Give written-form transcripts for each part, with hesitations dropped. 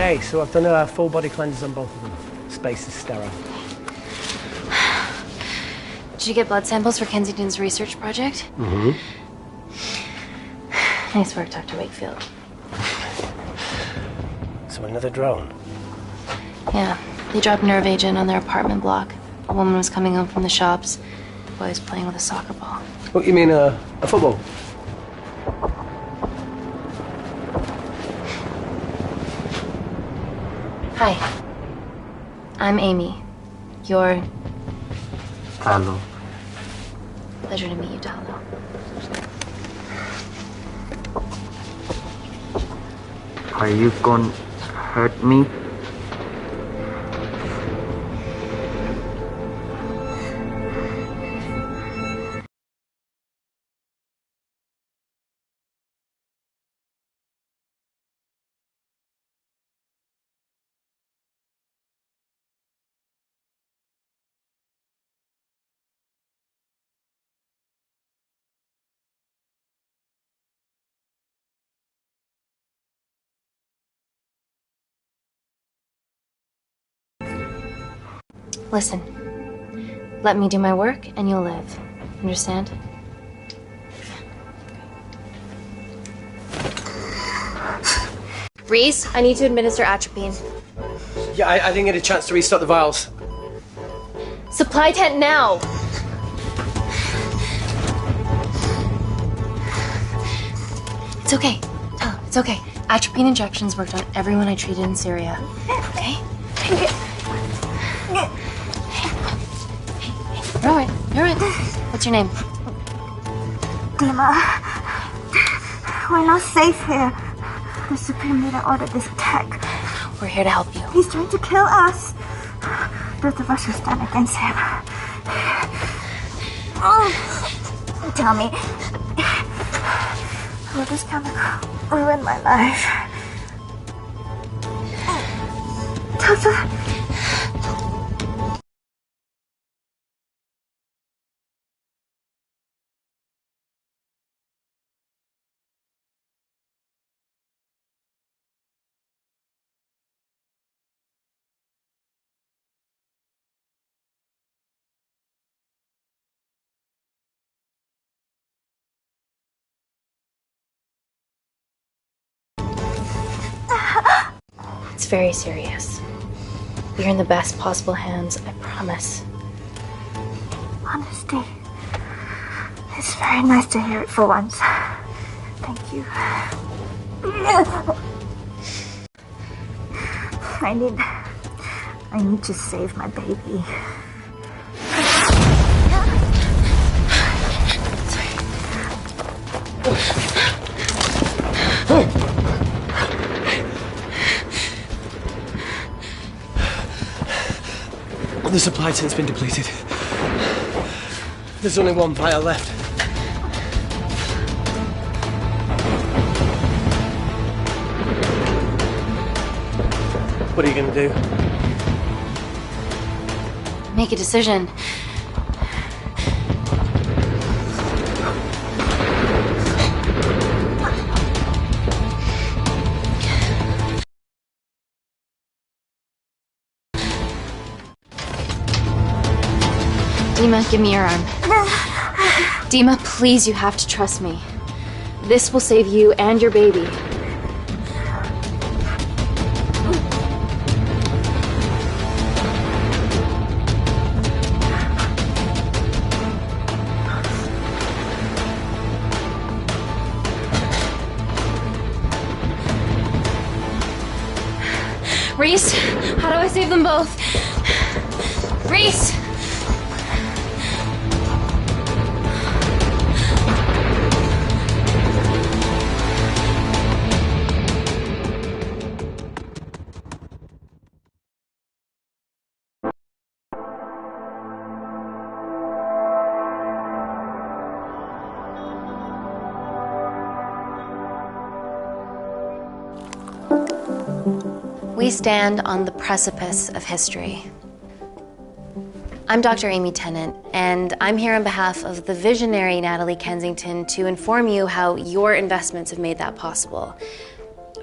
Okay, so I've done a full body cleanse on both of them. Space is sterile. Did you get blood samples for Kensington's research project? Mm-hmm. Nice work, Dr. Wakefield. So another drone? Yeah, they dropped nerve agent on their apartment block. A woman was coming home from the shops. The boy was playing with a soccer ball. What, you mean a football? Hi. I'm Amy. You're... Hello. Pleasure to meet you, Talo. Are you gonna hurt me? Listen. Let me do my work and you'll live. Understand? Reese, I need to administer atropine. Yeah, I didn't get a chance to restock the vials. Supply tent now! It's okay. Oh, it's okay. Atropine injections worked on everyone I treated in Syria. Okay? You're alright. You're alright. What's your name? Dima, we're not safe here. The Supreme Leader ordered this attack. We're here to help you. He's trying to kill us. Both of us should stand against him. Tell me, will this chemical ruin my life? Doctor. It's very serious. You're in the best possible hands, I promise. Honesty. It's very nice to hear it for once. Thank you. I need to save my baby. The supply tent's been depleted. There's only one vial left. What are you going to do? Make a decision. Dima, give me your arm. Dima, please, you have to trust me. This will save you and your baby. Reese, how do I save them both? Reese! We stand on the precipice of history. I'm Dr. Amy Tennant, and I'm here on behalf of the visionary Natalie Kensington to inform you how your investments have made that possible.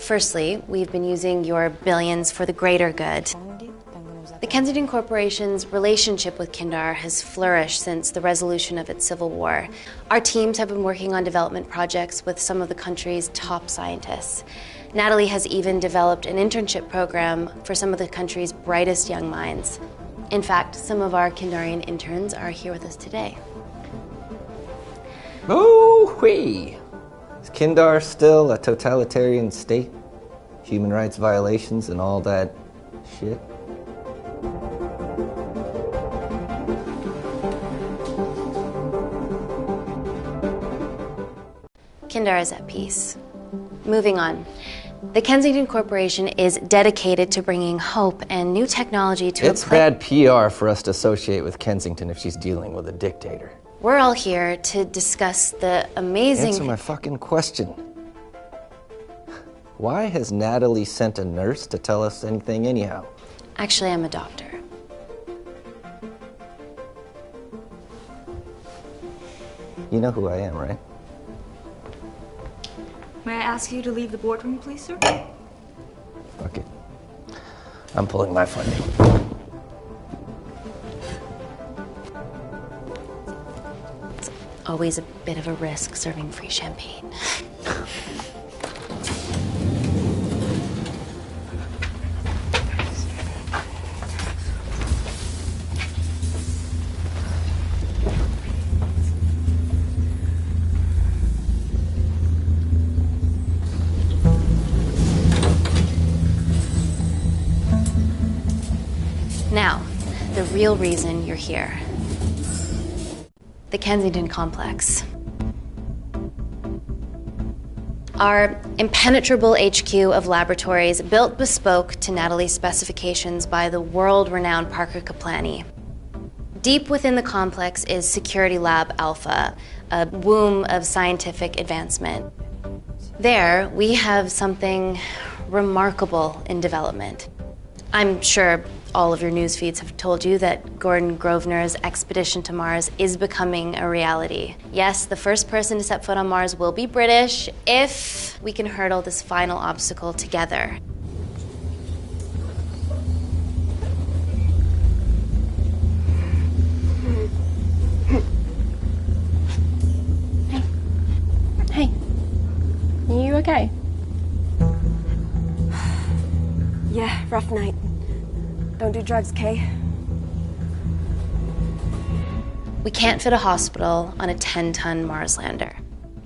Firstly, we've been using your billions for the greater good. The Kensington Corporation's relationship with Kindar has flourished since the resolution of its civil war. Our teams have been working on development projects with some of the country's top scientists. Natalie has even developed an internship program for some of the country's brightest young minds. In fact, some of our Kindarian interns are here with us today. Ooh-wee! Is Kindar still a totalitarian state? Human rights violations and all that shit? Kindar is at peace. Moving on. The Kensington Corporation is dedicated to bringing hope and new technology to It's bad PR for us to associate with Kensington if she's dealing with a dictator. We're all here to discuss the amazing... Answer my fucking question. Why has Natalie sent a nurse to tell us anything anyhow? Actually, I'm a doctor. You know who I am, right? May I ask you to leave the boardroom, please, sir? Fuck it. I'm pulling my funding. It's always a bit of a risk serving free champagne. Now, the real reason you're here. The Kensington Complex. Our impenetrable HQ of laboratories built bespoke to Natalie's specifications by the world-renowned Parker Kaplany. Deep within the complex is Security Lab Alpha, a womb of scientific advancement. There, we have something remarkable in development. I'm sure all of your news feeds have told you that Gordon Grosvenor's expedition to Mars is becoming a reality. Yes, the first person to set foot on Mars will be British if we can hurdle this final obstacle together. Hey. Are you okay? Yeah, rough night. Don't do drugs, Kay. We can't fit a hospital on a 10-ton Mars lander.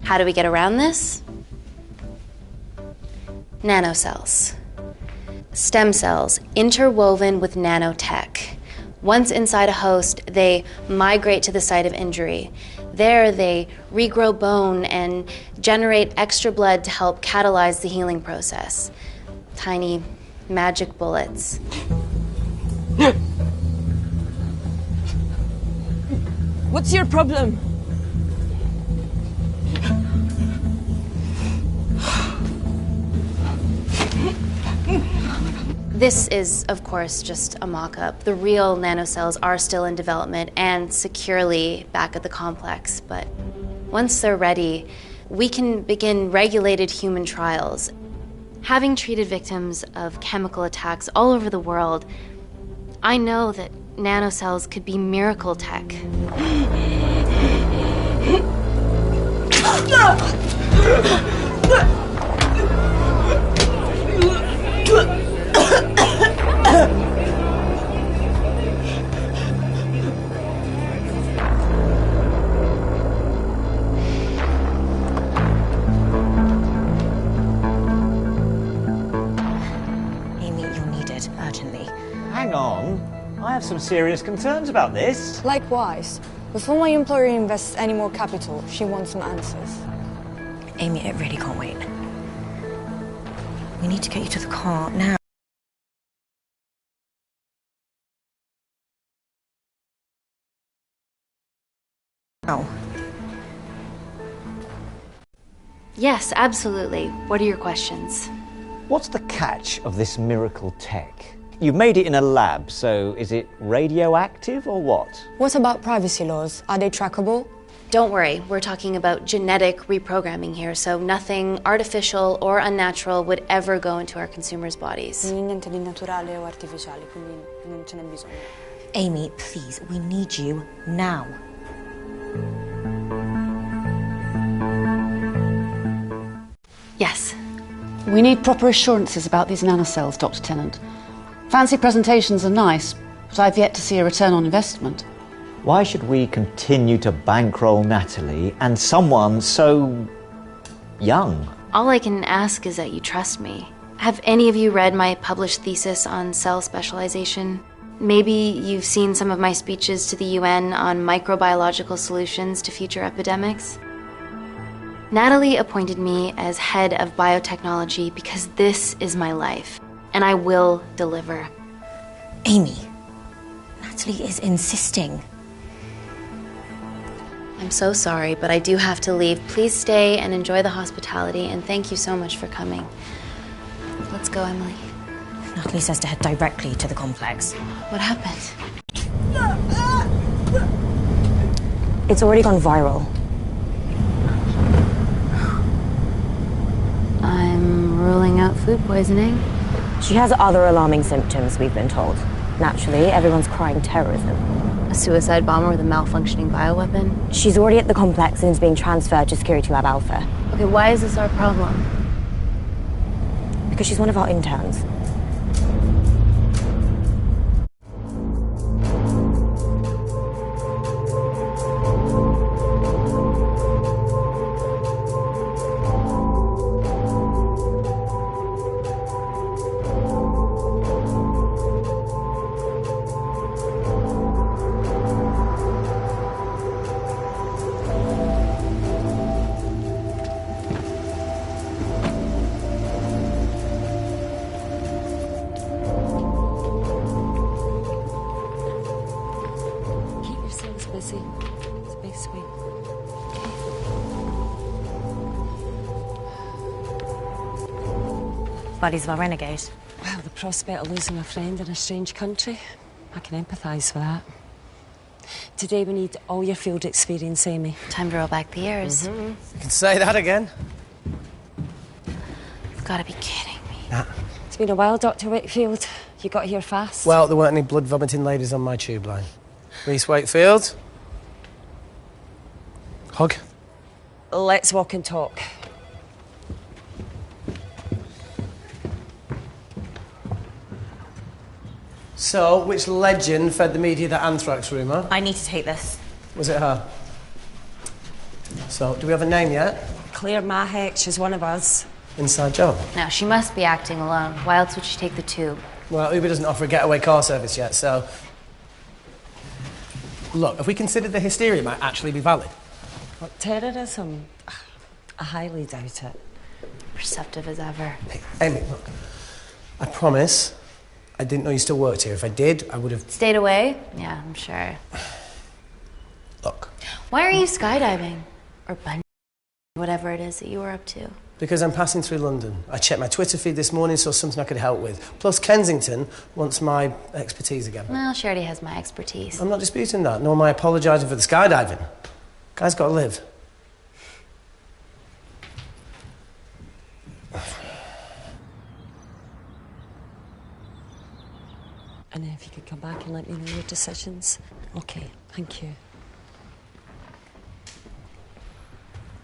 How do we get around this? Nanocells. Stem cells interwoven with nanotech. Once inside a host, they migrate to the site of injury. There, they regrow bone and generate extra blood to help catalyze the healing process. Tiny magic bullets. What's your problem? This is, of course, just a mock-up. The real nanocells are still in development and securely back at the complex, but once they're ready, we can begin regulated human trials. Having treated victims of chemical attacks all over the world, I know that nanocells could be miracle tech. Hang on. I have some serious concerns about this. Likewise. Before my employer invests any more capital, she wants some answers. Amy, it really can't wait. We need to get you to the car now. Now. Yes, absolutely. What are your questions? What's the catch of this miracle tech? You've made it in a lab, so is it radioactive or what? What about privacy laws? Are they trackable? Don't worry, we're talking about genetic reprogramming here, so nothing artificial or unnatural would ever go into our consumers' bodies. Niente di naturale o artificiale, quindi non ce n'è bisogno. Amy, please, we need you now. Yes. We need proper assurances about these nanocells, Dr. Tennant. Fancy presentations are nice, but I've yet to see a return on investment. Why should we continue to bankroll Natalie and someone so young? All I can ask is that you trust me. Have any of you read my published thesis on cell specialization? Maybe you've seen some of my speeches to the UN on microbiological solutions to future epidemics? Natalie appointed me as head of biotechnology because this is my life, and I will deliver. Amy, Natalie is insisting. I'm so sorry, but I do have to leave. Please stay and enjoy the hospitality, and thank you so much for coming. Let's go, Emily. Natalie says to head directly to the complex. What happened? It's already gone viral. I'm ruling out food poisoning. She has other alarming symptoms, we've been told. Naturally, everyone's crying terrorism. A suicide bomber with a malfunctioning bioweapon? She's already at the complex and is being transferred to Security Lab Alpha. Okay, why is this our problem? Because she's one of our interns. Busy. It's a big sweet. Buddies of our renegade. Well, the prospect of losing a friend in a strange country, I can empathise with that. Today we need all your field experience, Amy. Time to roll back the years. You can say that again. You've got to be kidding me. Nah. It's been a while, Dr. Wakefield. You got here fast. Well, there weren't any blood-vomiting ladies on my tube line. Reese Wakefield. Hug. Let's walk and talk. So, which legend fed the media that anthrax rumour? I need to take this. Was it her? So, do we have a name yet? Claire Mahek, she's one of us. Inside job. Now, she must be acting alone. Why else would she take the tube? Well, Uber doesn't offer a getaway car service yet, so... Look, if we considered the hysteria might actually be valid. What, terrorism? I highly doubt it. Perceptive as ever. Hey, Amy, look. I promise I didn't know you still worked here. If I did, I would have... Stayed away? Yeah, I'm sure. Look. Why are you skydiving? Or bungee, whatever it is that you were up to? Because I'm passing through London. I checked my Twitter feed this morning, saw something I could help with. Plus, Kensington wants my expertise again. Well, she already has my expertise. I'm not disputing that, nor am I apologising for the skydiving. Guy's got to live. And if you could come back and let me know your decisions. Okay, thank you.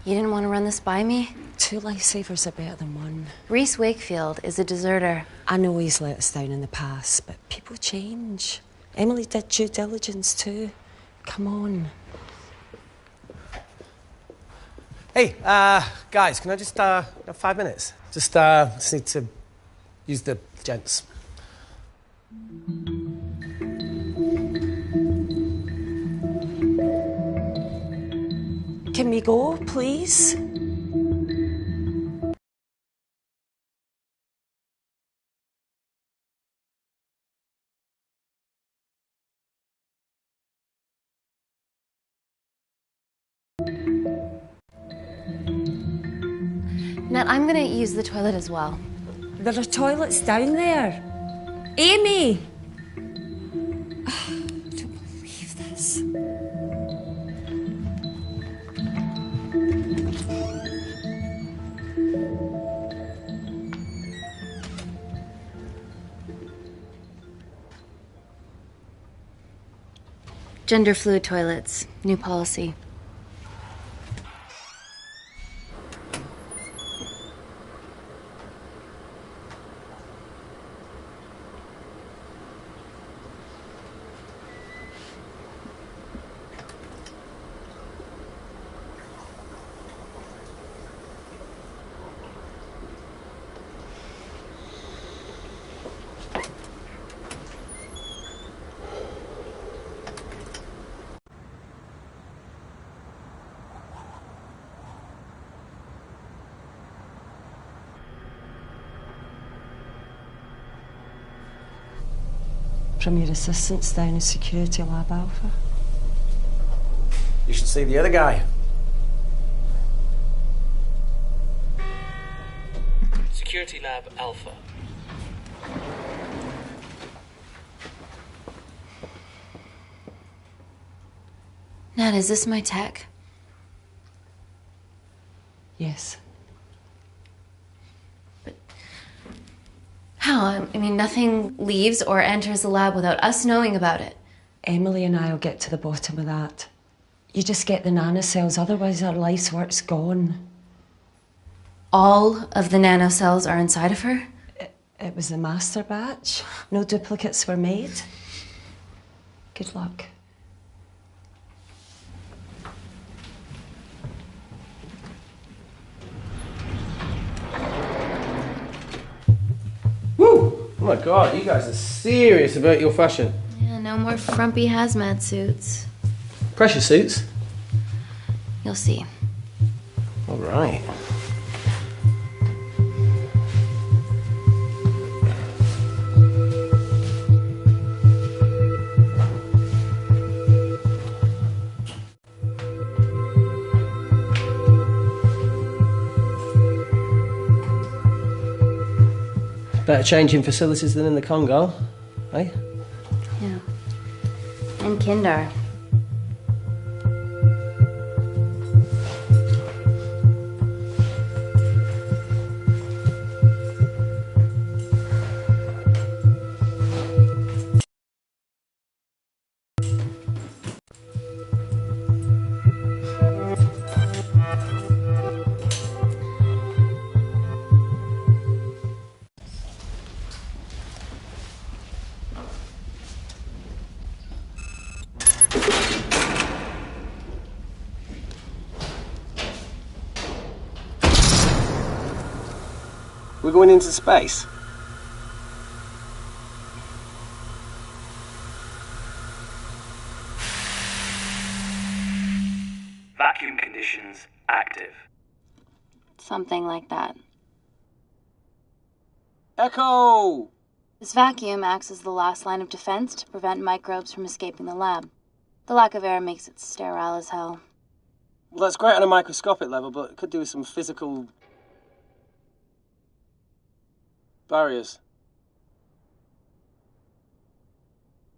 You didn't want to run this by me? 2 lifesavers are better than 1. Reese Wakefield is a deserter. I know he's let us down in the past, but people change. Emily did due diligence too. Come on. Hey, guys, can I just, have 5 minutes? Just need to use the gents. Can we go, please? Nat, I'm gonna use the toilet as well. There are toilets down there. Amy! I don't believe this. Gender fluid toilets. New policy. From your assistants down in Security Lab Alpha. You should see the other guy. Security Lab Alpha. Nat, is this my tech? Yes. How? I mean, nothing leaves or enters the lab without us knowing about it. Emily and I'll get to the bottom of that. You just get the nanocells, otherwise our life's work's gone. All of the nanocells are inside of her? It was the master batch. No duplicates were made. Good luck. Woo! Oh my god, you guys are serious about your fashion. Yeah, no more frumpy hazmat suits. Pressure suits? You'll see. All right. Better change in facilities than in the Congo, eh? Yeah. And Kindar. We're going into space. Vacuum conditions active. Something like that. Echo! This vacuum acts as the last line of defense to prevent microbes from escaping the lab. The lack of air makes it sterile as hell. Well, that's great on a microscopic level, but it could do with some physical barriers.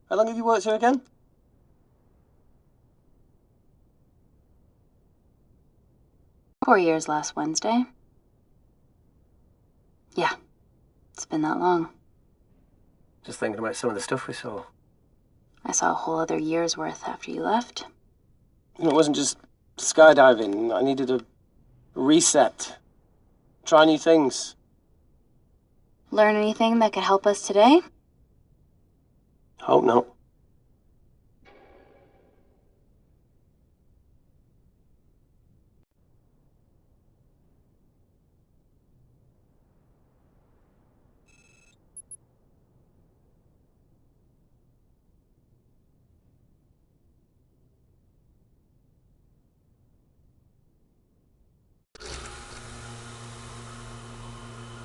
How long have you worked here again? Four years last Wednesday. Yeah, it's been that long. Just thinking about some of the stuff we saw. I saw a whole other year's worth after you left. And it wasn't just skydiving. I needed a reset. Try new things. Learn anything that could help us today? Hope not.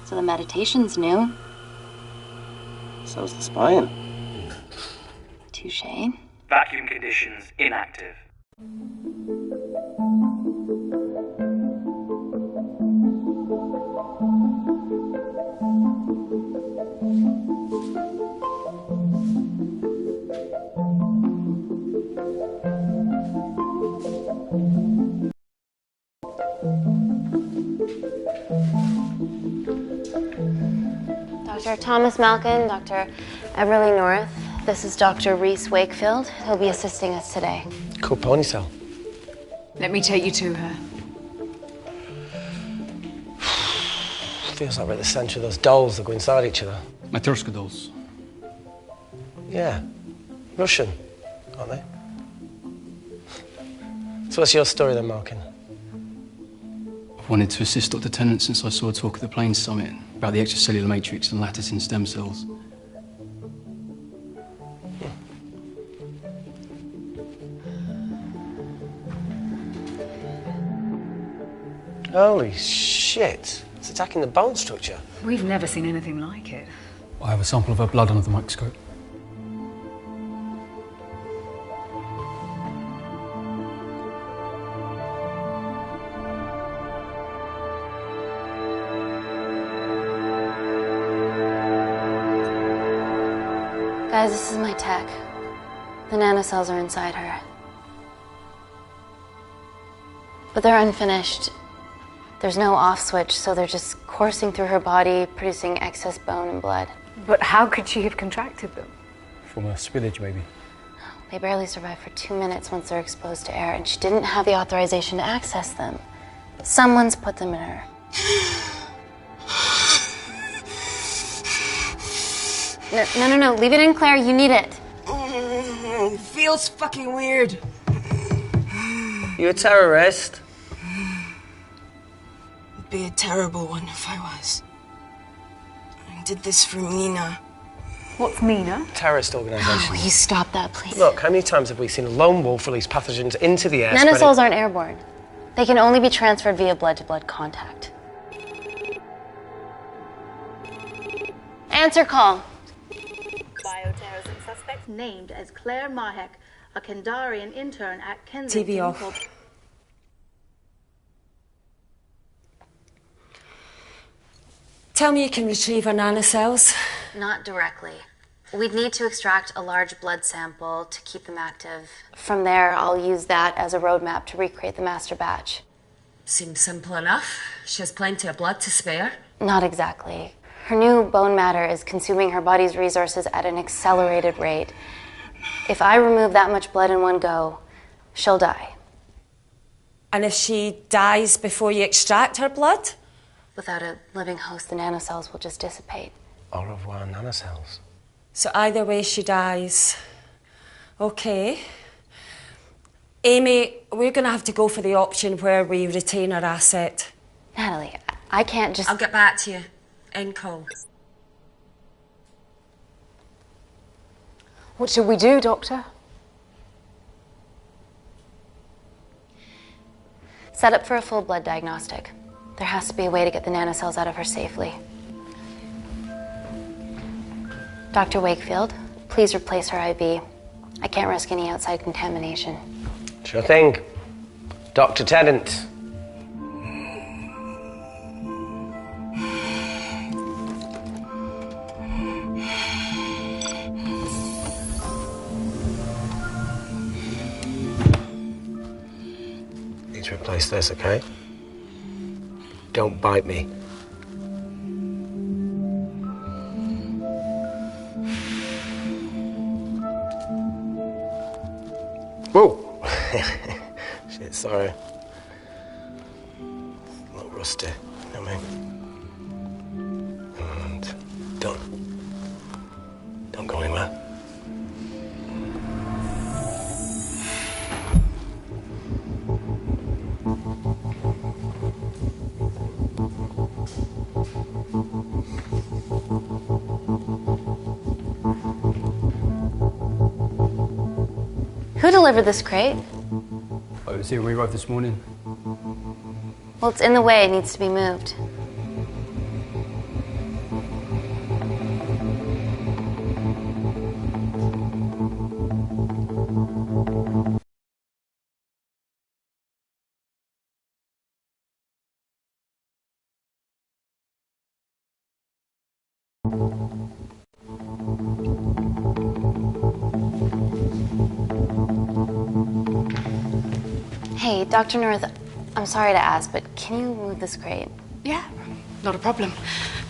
So the meditation's new. So's the spying. Touché. Vacuum conditions inactive. Dr. Thomas Malkin, Dr. Everly North. This is Dr. Reese Wakefield. He'll be assisting us today. Cool ponytail. Let me take you to her. Feels like we're at the centre of those dolls that go inside each other. Matryoshka dolls. Yeah. Russian, aren't they? So what's your story then, Malkin? I've wanted to assist Dr. Tennant since I saw a talk at the Plains Summit about the extracellular matrix and lattice in stem cells. Holy shit. It's attacking the bone structure. We've never seen anything like it. I have a sample of her blood under the microscope. Guys, this is my tech. The nanocells are inside her. But they're unfinished. There's no off switch, so they're just coursing through her body, producing excess bone and blood. But how could she have contracted them? From a spillage, maybe. They barely survive for 2 minutes once they're exposed to air, and she didn't have the authorization to access them. Someone's put them in her. No. Leave it in, Claire. You need it. It feels fucking weird. You a terrorist? It'd be a terrible one if I was. I did this for Mina. What's Mina? Terrorist organisation. Oh, will you stop that, please? Look, how many times have we seen a lone wolf release pathogens into the air? Nanocells aren't airborne. They can only be transferred via blood-to-blood contact. Answer call. Bioterrorism suspect named as Claire Mahek, a Kandarian intern at Kensington. TV off. Tell me you can retrieve her nanocells. Not directly. We'd need to extract a large blood sample to keep them active. From there, I'll use that as a roadmap to recreate the master batch. Seems simple enough. She has plenty of blood to spare. Not exactly. Her new bone matter is consuming her body's resources at an accelerated rate. If I remove that much blood in one go, she'll die. And if she dies before you extract her blood? Without a living host, the nanocells will just dissipate. Au revoir, nanocells. So either way she dies. Okay. Amy, we're going to have to go for the option where we retain our asset. Natalie, I can't just... I'll get back to you. End call. What should we do, Doctor? Set up for a full blood diagnostic. There has to be a way to get the nanocells out of her safely. Dr. Wakefield, please replace her IV. I can't risk any outside contamination. Sure thing. Dr. Tennant. Need to replace this, okay? Don't bite me. Whoa! Shit, sorry. A little rusty, you know what I mean? And don't go anywhere. Who delivered this crate? I was here when we arrived this morning. Well, it's in the way. It needs to be moved. Hey, Dr. North, I'm sorry to ask, but can you move this crate? Yeah, not a problem.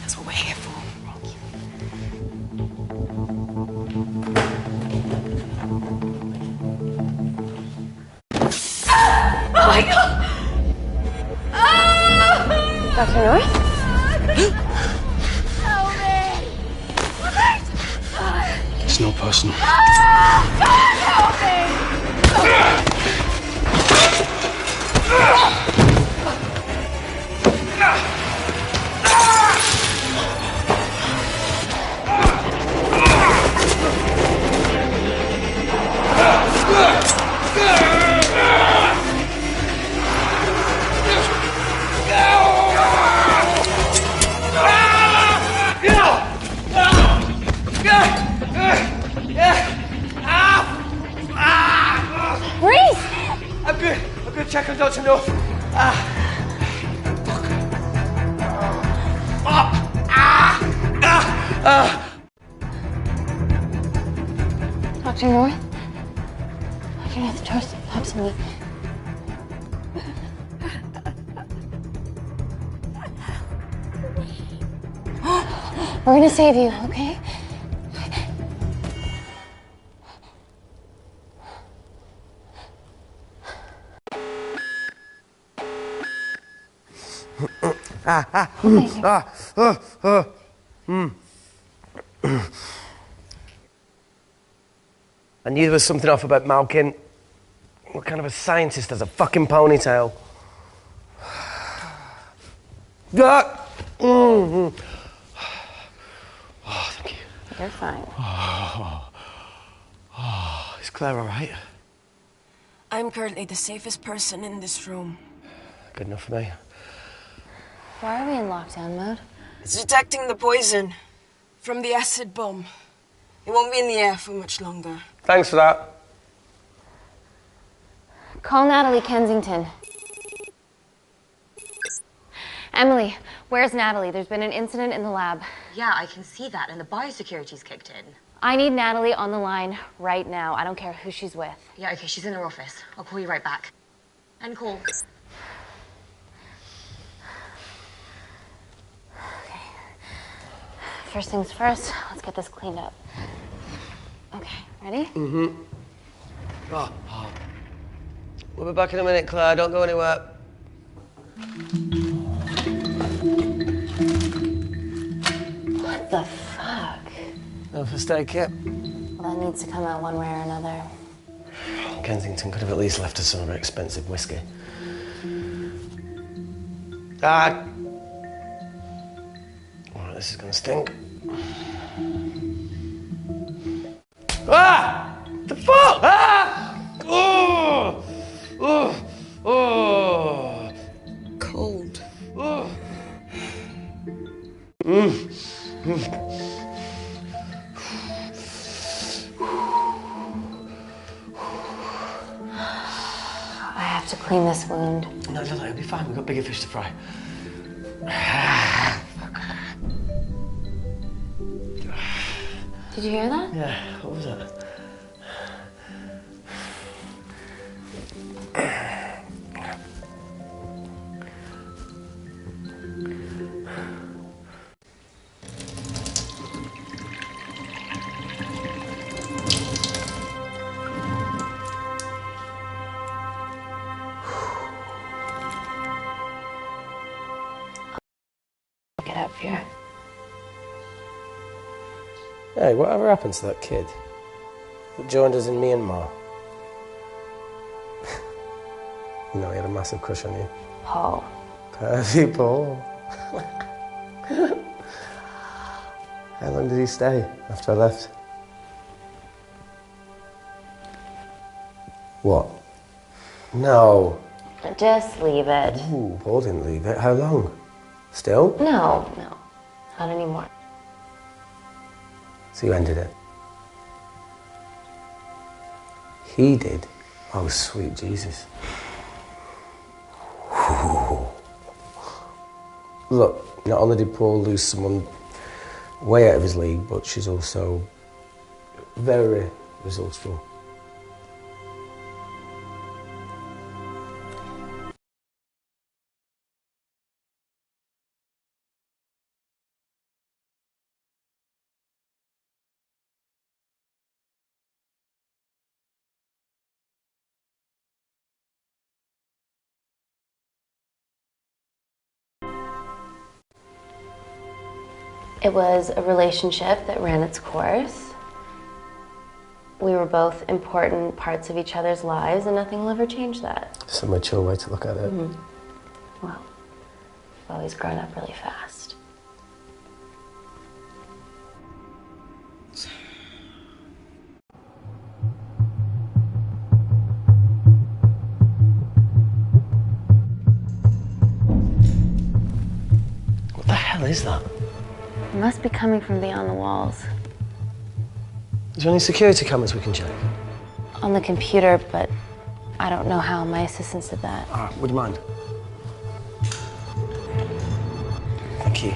That's what we're here for. Thank you. Dr. North? Help me! It's not personal. Help me! Reese! I'm good, check on Dr. North. Dr. North? Dr. North, talk to me. We're gonna save you, okay? I knew there was something off about Malkin. What kind of a scientist has a fucking ponytail? Oh, thank you. You're fine. Is Claire all right? I'm currently the safest person in this room. Good enough for me. Why are we in lockdown mode? It's detecting the poison from the acid bomb. It won't be in the air for much longer. Thanks for that. Call Natalie Kensington. Emily, where's Natalie? There's been an incident in the lab. Yeah, I can see that, and the biosecurity's kicked in. I need Natalie on the line right now. I don't care who she's with. Yeah, okay, she's in her office. I'll call you right back. End call. Okay. First things first, let's get this cleaned up. Okay, ready? Mm-hmm. We'll be back in a minute, Claire. Don't go anywhere. What the fuck? No first aid kit. Well, that needs to come out one way or another. Kensington could have at least left us some of her expensive whiskey. Ah! Alright, this is gonna stink. Ah! The fuck? Ah! Oh! Oh! Oh! Cold. Oh! I have to clean this wound. No, it'll be fine. We've got bigger fish to fry. Did you hear that? Yeah, what was that? Get up here. Hey, whatever happened to that kid that joined us in Myanmar? You know, he had a massive crush on you. Paul. Pervy Paul. How long did he stay after I left? What? No. Just leave it. Ooh, Paul didn't leave it. How long? Still? No, not anymore. So you ended it? He did? Oh, sweet Jesus. Look, not only did Paul lose someone way out of his league, but she's also very resourceful. It was a relationship that ran its course. We were both important parts of each other's lives, and nothing will ever change that. It's a mature way to look at it. Well, I've always grown up really fast. What the hell is that? It must be coming from beyond the walls. Is there any security cameras we can check? On the computer, but I don't know how. My assistants did that. All right, would you mind? Thank you.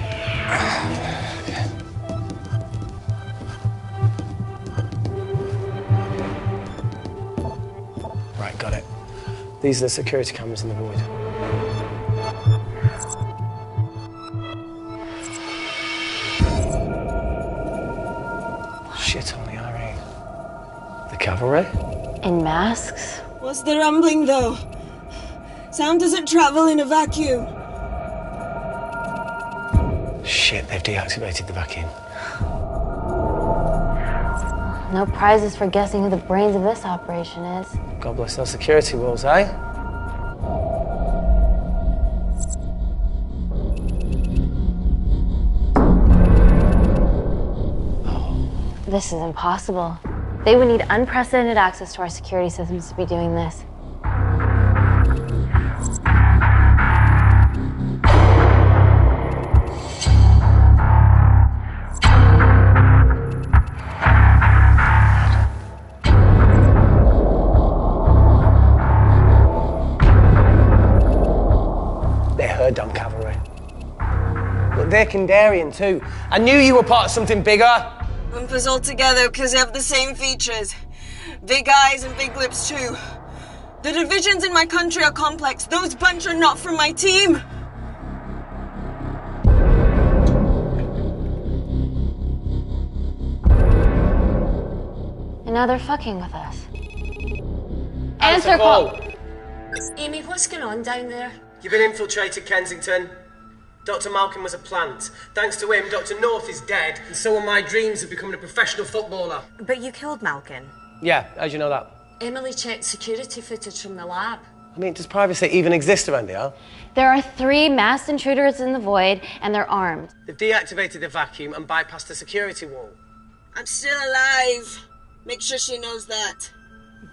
Right, got it. These are the security cameras in the void. Shit on the RE. The cavalry? In masks? What's the rumbling, though? Sound doesn't travel in a vacuum. Shit, they've deactivated the vacuum. No prizes for guessing who the brains of this operation is. God bless those security walls, eh? This is impossible. They would need unprecedented access to our security systems to be doing this. They're her damn cavalry. Look, they're Kandarian too. I knew you were part of something bigger. Lump us all together because they have the same features. Big eyes and big lips too. The divisions in my country are complex. Those bunch are not from my team. And now they're fucking with us. Answer call. Amy, what's going on down there? You've been infiltrated, Kensington. Dr. Malkin was a plant. Thanks to him, Dr. North is dead, and so are my dreams of becoming a professional footballer. But you killed Malkin. Yeah, how'd you know that? Emily checked security footage from the lab. I mean, does privacy even exist around here? There are 3 masked intruders in the void, and they're armed. They've deactivated the vacuum and bypassed the security wall. I'm still alive. Make sure she knows that.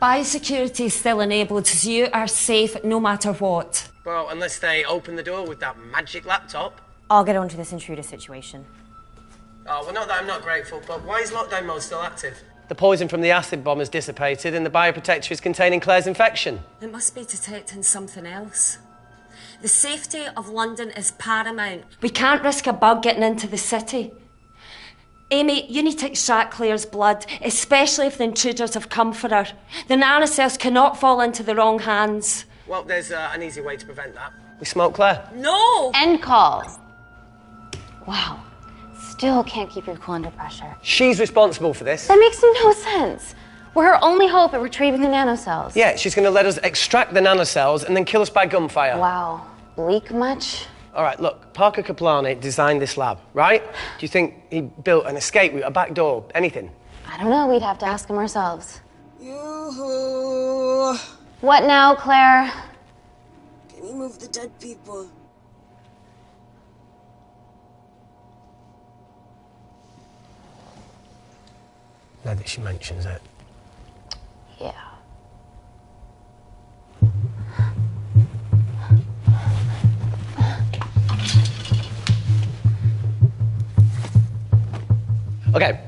Biosecurity is still enabled, so you are safe no matter what. Well, unless they open the door with that magic laptop. I'll get onto this intruder situation. Oh, well, not that I'm not grateful, but why is lockdown mode still active? The poison from the acid bomb has dissipated and the bioprotector is containing Claire's infection. It must be detecting something else. The safety of London is paramount. We can't risk a bug getting into the city. Amy, you need to extract Claire's blood, especially if the intruders have come for her. The nanocells cannot fall into the wrong hands. Well, there's an easy way to prevent that. We smoke Claire. No! End call. Wow. Still can't keep your cool under pressure. She's responsible for this. That makes no sense. We're her only hope at retrieving the nanocells. Yeah, she's going to let us extract the nanocells and then kill us by gunfire. Wow. Bleak much? All right, look, Parker Kaplani designed this lab, right? Do you think he built an escape route, a back door, anything? I don't know. We'd have to ask him ourselves. Yoo-hoo. What now, Claire? Can you move the dead people? Now that she mentions it. Yeah. Okay.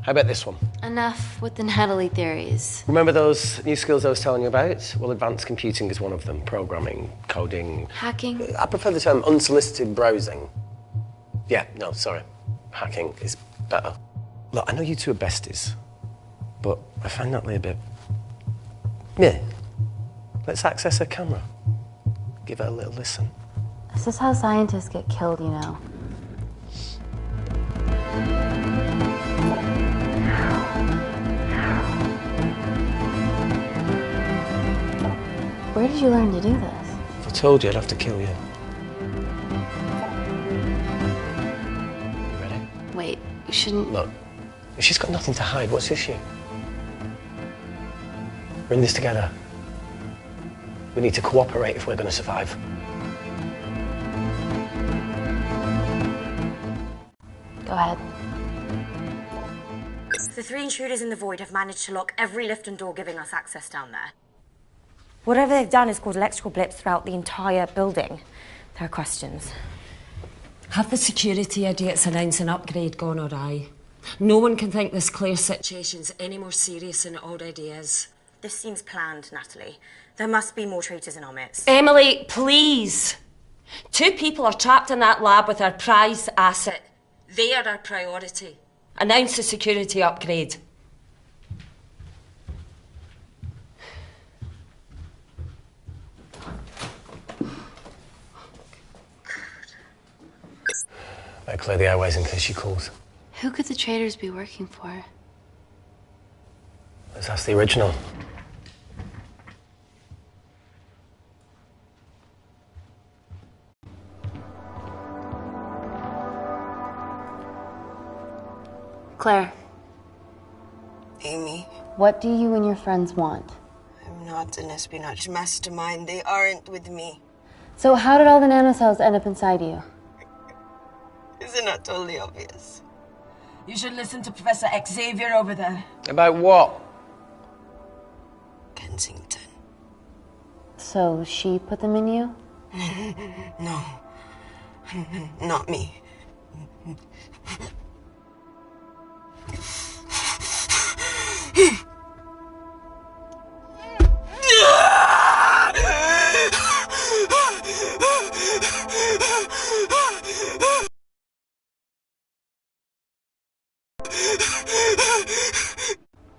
How about this one? Enough with the Natalie theories. Remember those new skills I was telling you about? Well, advanced computing is one of them. Programming, coding. Hacking? I prefer the term unsolicited browsing. Yeah, no, sorry. Hacking is better. Look, I know you two are besties, but I find Natalie a bit... meh. Let's access her camera. Give her a little listen. This is how scientists get killed, you know. Where did you learn to do this? If I told you, I'd have to kill you. You shouldn't... Look, she's got nothing to hide. What's the issue? We're in this together. We need to cooperate if we're going to survive. Go ahead. The 3 intruders in the void have managed to lock every lift and door giving us access down there. Whatever they've done has caused electrical blips throughout the entire building. There are questions. Have the security idiots announce an upgrade gone awry? No one can think this Claire situation's any more serious than it already is. This seems planned, Natalie. There must be more traitors in our midst. Emily, please! 2 people are trapped in that lab with our prized asset. They are our priority. Announce the security upgrade. Better clear the airways in case she calls. Who could the traitors be working for? Let's ask the original. Claire. Amy. What do you and your friends want? I'm not an espionage mastermind. They aren't with me. So how did all the nanocells end up inside you? Is it not totally obvious? You should listen to Professor Xavier over there. About what? Kensington. So she put them in you? No. Not me.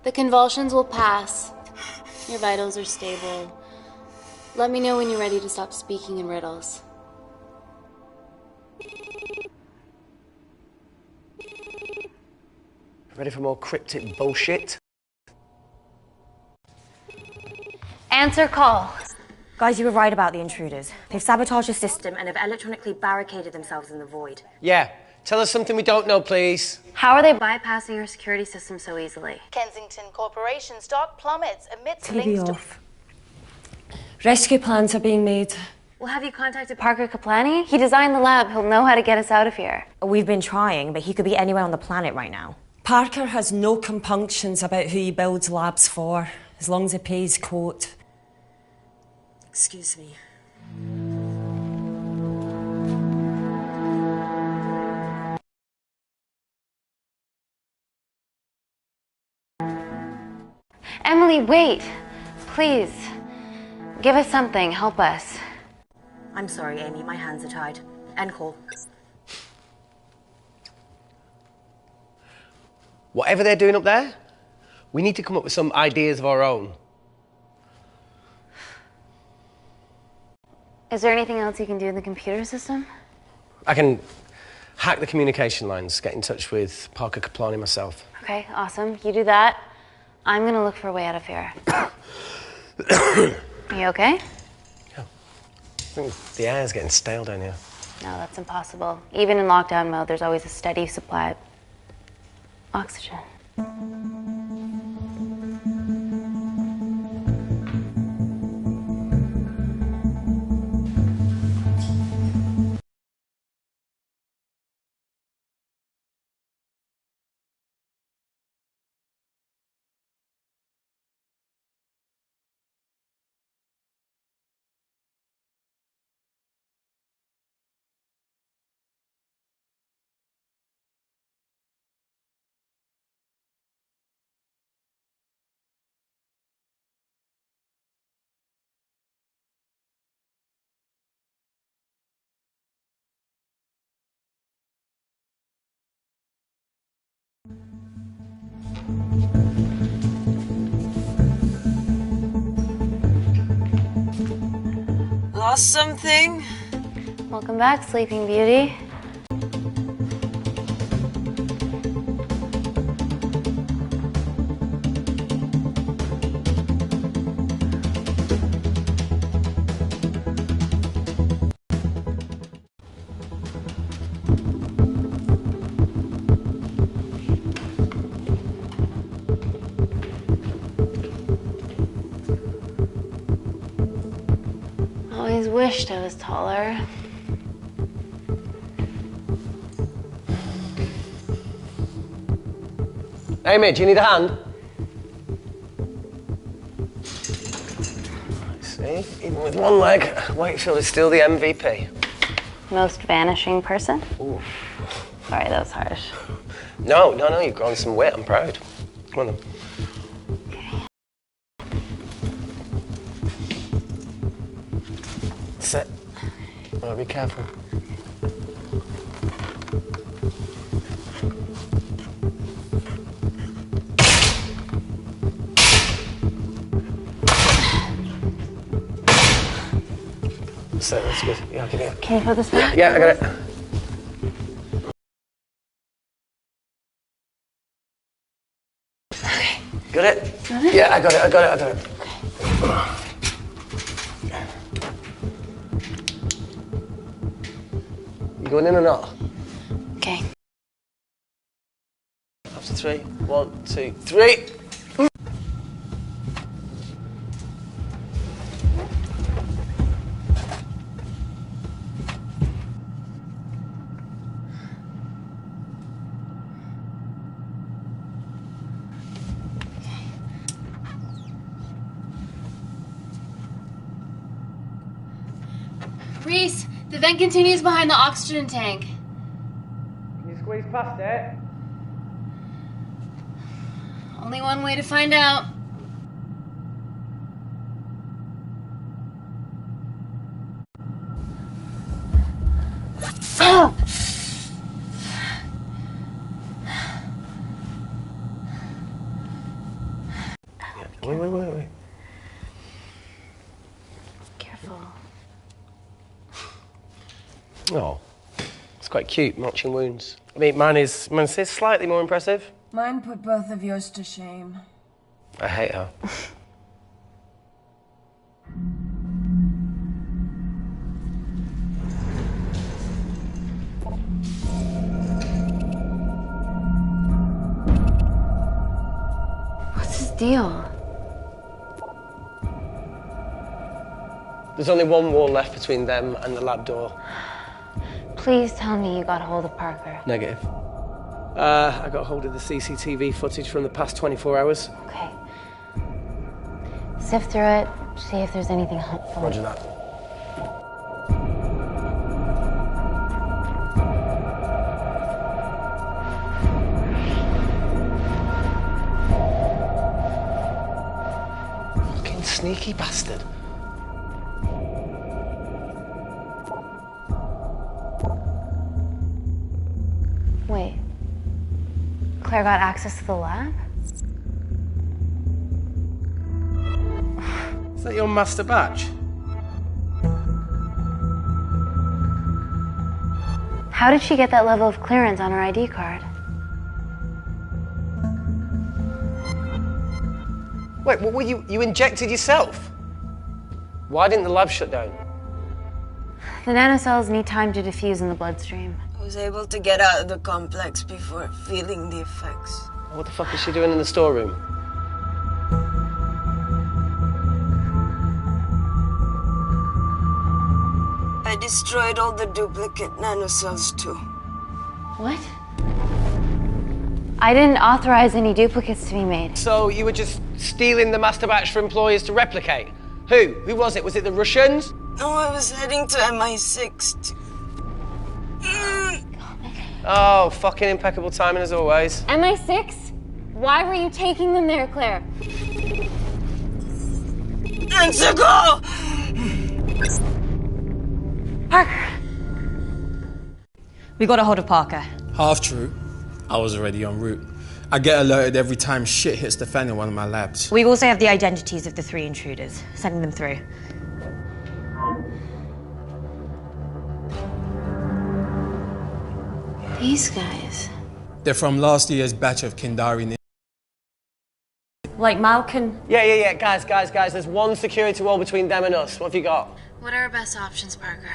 The convulsions will pass. Your vitals are stable. Let me know when you're ready to stop speaking in riddles. Ready for more cryptic bullshit? Answer call. Guys, you were right about the intruders. They've sabotaged the system And have electronically barricaded themselves in the void. Yeah. Tell us something we don't know, please. How are they bypassing your security system so easily? Kensington Corporation's stock plummets amidst TV links to... off. Rescue plans are being made. Well, have you contacted Parker Kaplani? He designed the lab. He'll know how to get us out of here. We've been trying, but he could be anywhere on the planet right now. Parker has no compunctions about who he builds labs for, as long as he pays quote. Excuse me. Emily, wait. Please. Give us something. Help us. I'm sorry, Amy. My hands are tied. End call. Whatever they're doing up there, we need to come up with some ideas of our own. Is there anything else you can do in the computer system? I can hack the communication lines, get in touch with Parker Kaplani myself. Okay, awesome. You do that. I'm gonna look for a way out of here. You okay? Yeah. I think the air's getting stale down here. No, that's impossible. Even in lockdown mode, there's always a steady supply of oxygen. Lost something? Welcome back, Sleeping Beauty. wished I was taller. Amy, do you need a hand? See, even with one leg, Wakefield is still the MVP. Most vanishing person? Ooh. Sorry, that was harsh. No, you've grown some weight, I'm proud. Come on then. Sit. Oh, be careful. Sit, that's good. Yeah, I'll give it. Can you put this back? Yeah, I got it. Got it? Got it? Yeah, I got it. Okay. You going in or not? Okay. After 3. 1, 2, 3. Reese, the vent continues behind the oxygen tank. Can you squeeze past it? Only one way to find out. Oh! Wait. Careful. Oh, it's quite cute, matching wounds. I mean, mine's slightly more impressive. Mine put both of yours to shame. I hate her. What's his deal? There's only one wall left between them and the lab door. Please tell me you got hold of Parker. Negative. I got hold of the CCTV footage from the past 24 hours. Okay. Sift through it, see if there's anything helpful. Roger that. Fucking sneaky bastard. Wait. Claire got access to the lab? Is that your master batch? How did she get that level of clearance on her ID card? Wait, what were you injected yourself? Why didn't the lab shut down? The nanocells need time to diffuse in the bloodstream. I was able to get out of the complex before feeling the effects. What the fuck is she doing in the storeroom? I destroyed all the duplicate nanocells too. What? I didn't authorize any duplicates to be made. So you were just stealing the master batch for employers to replicate? Who? Who was it? Was it the Russians? No, I was heading to MI6 Oh, fucking impeccable timing as always. MI6? Why were you taking them there, Claire? Let's go! Parker! We got a hold of Parker. Half true. I was already en route. I get alerted every time shit hits the fan in one of my labs. We also have the identities of the 3 intruders. Sending them through. These guys. They're from last year's batch of Kindari. Like Malkin? Yeah. Guys. There's one security wall between them and us. What have you got? What are our best options, Parker?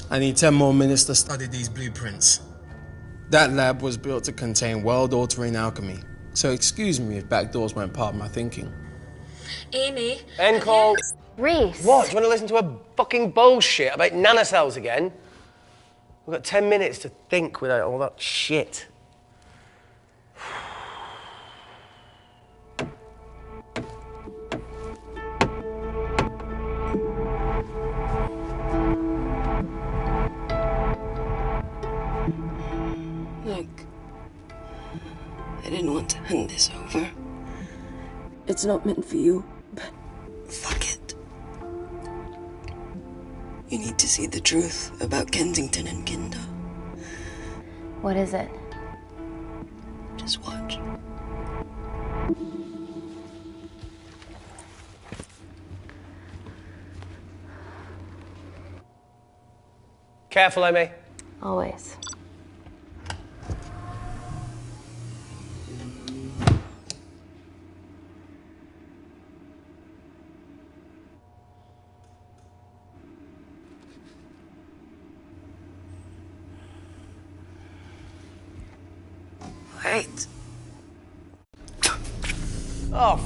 I need 10 more minutes to study these blueprints. That lab was built to contain world-altering alchemy, so excuse me if backdoors weren't part of my thinking. Amy. End call. Reese. What? Do you want to listen to a fucking bullshit about nanocells again? We've got 10 minutes to think without all that shit. Look, I didn't want to hand this over. It's not meant for you, but fuck it. You need to see the truth about Kensington and Kinder. What is it? Just watch. Careful, Amy. Always. Wait. Oh.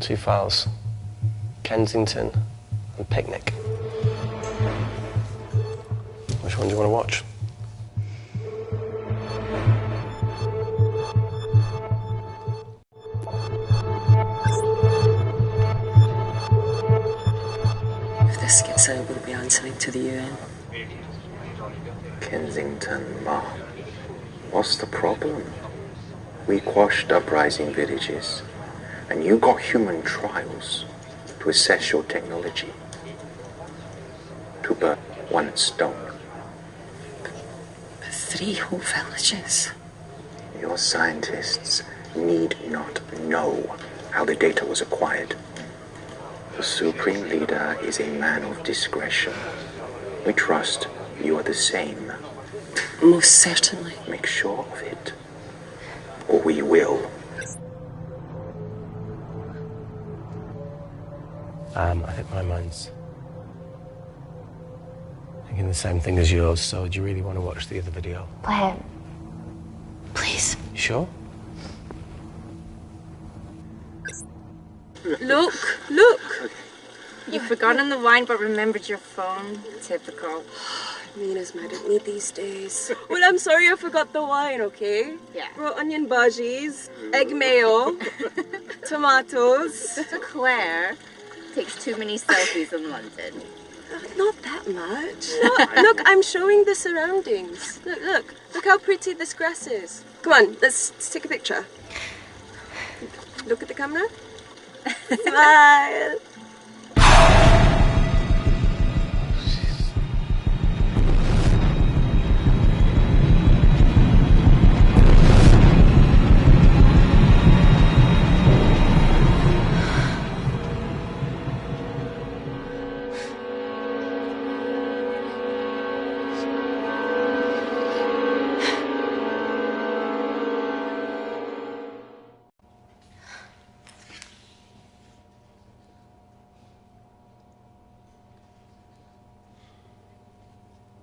Two files. Kensington and Picnic. Which one do you want to watch? If this gets out, we'll be answering to the UN. Kensington, Ma. What's the problem? We quashed uprising villages, and you got human trials to assess your technology. To burn one stone. But 3 whole villages. Your scientists need not know how the data was acquired. The Supreme Leader is a man of discretion. We trust you are the same. Most certainly. Make sure of it, or we will. I think my mind's thinking the same thing as yours, so do you really want to watch the other video? Play it. Please. You sure? Look, look! You've forgotten the wine but remembered your phone. Typical. Mina's mad at me these days. Well, I'm sorry I forgot the wine, okay? Yeah. Brought onion bhajis, egg mayo, tomatoes. Claire takes too many selfies in London. Not that much. Look, I'm showing the surroundings. Look how pretty this grass is. Come on, let's take a picture. Look at the camera. Smile.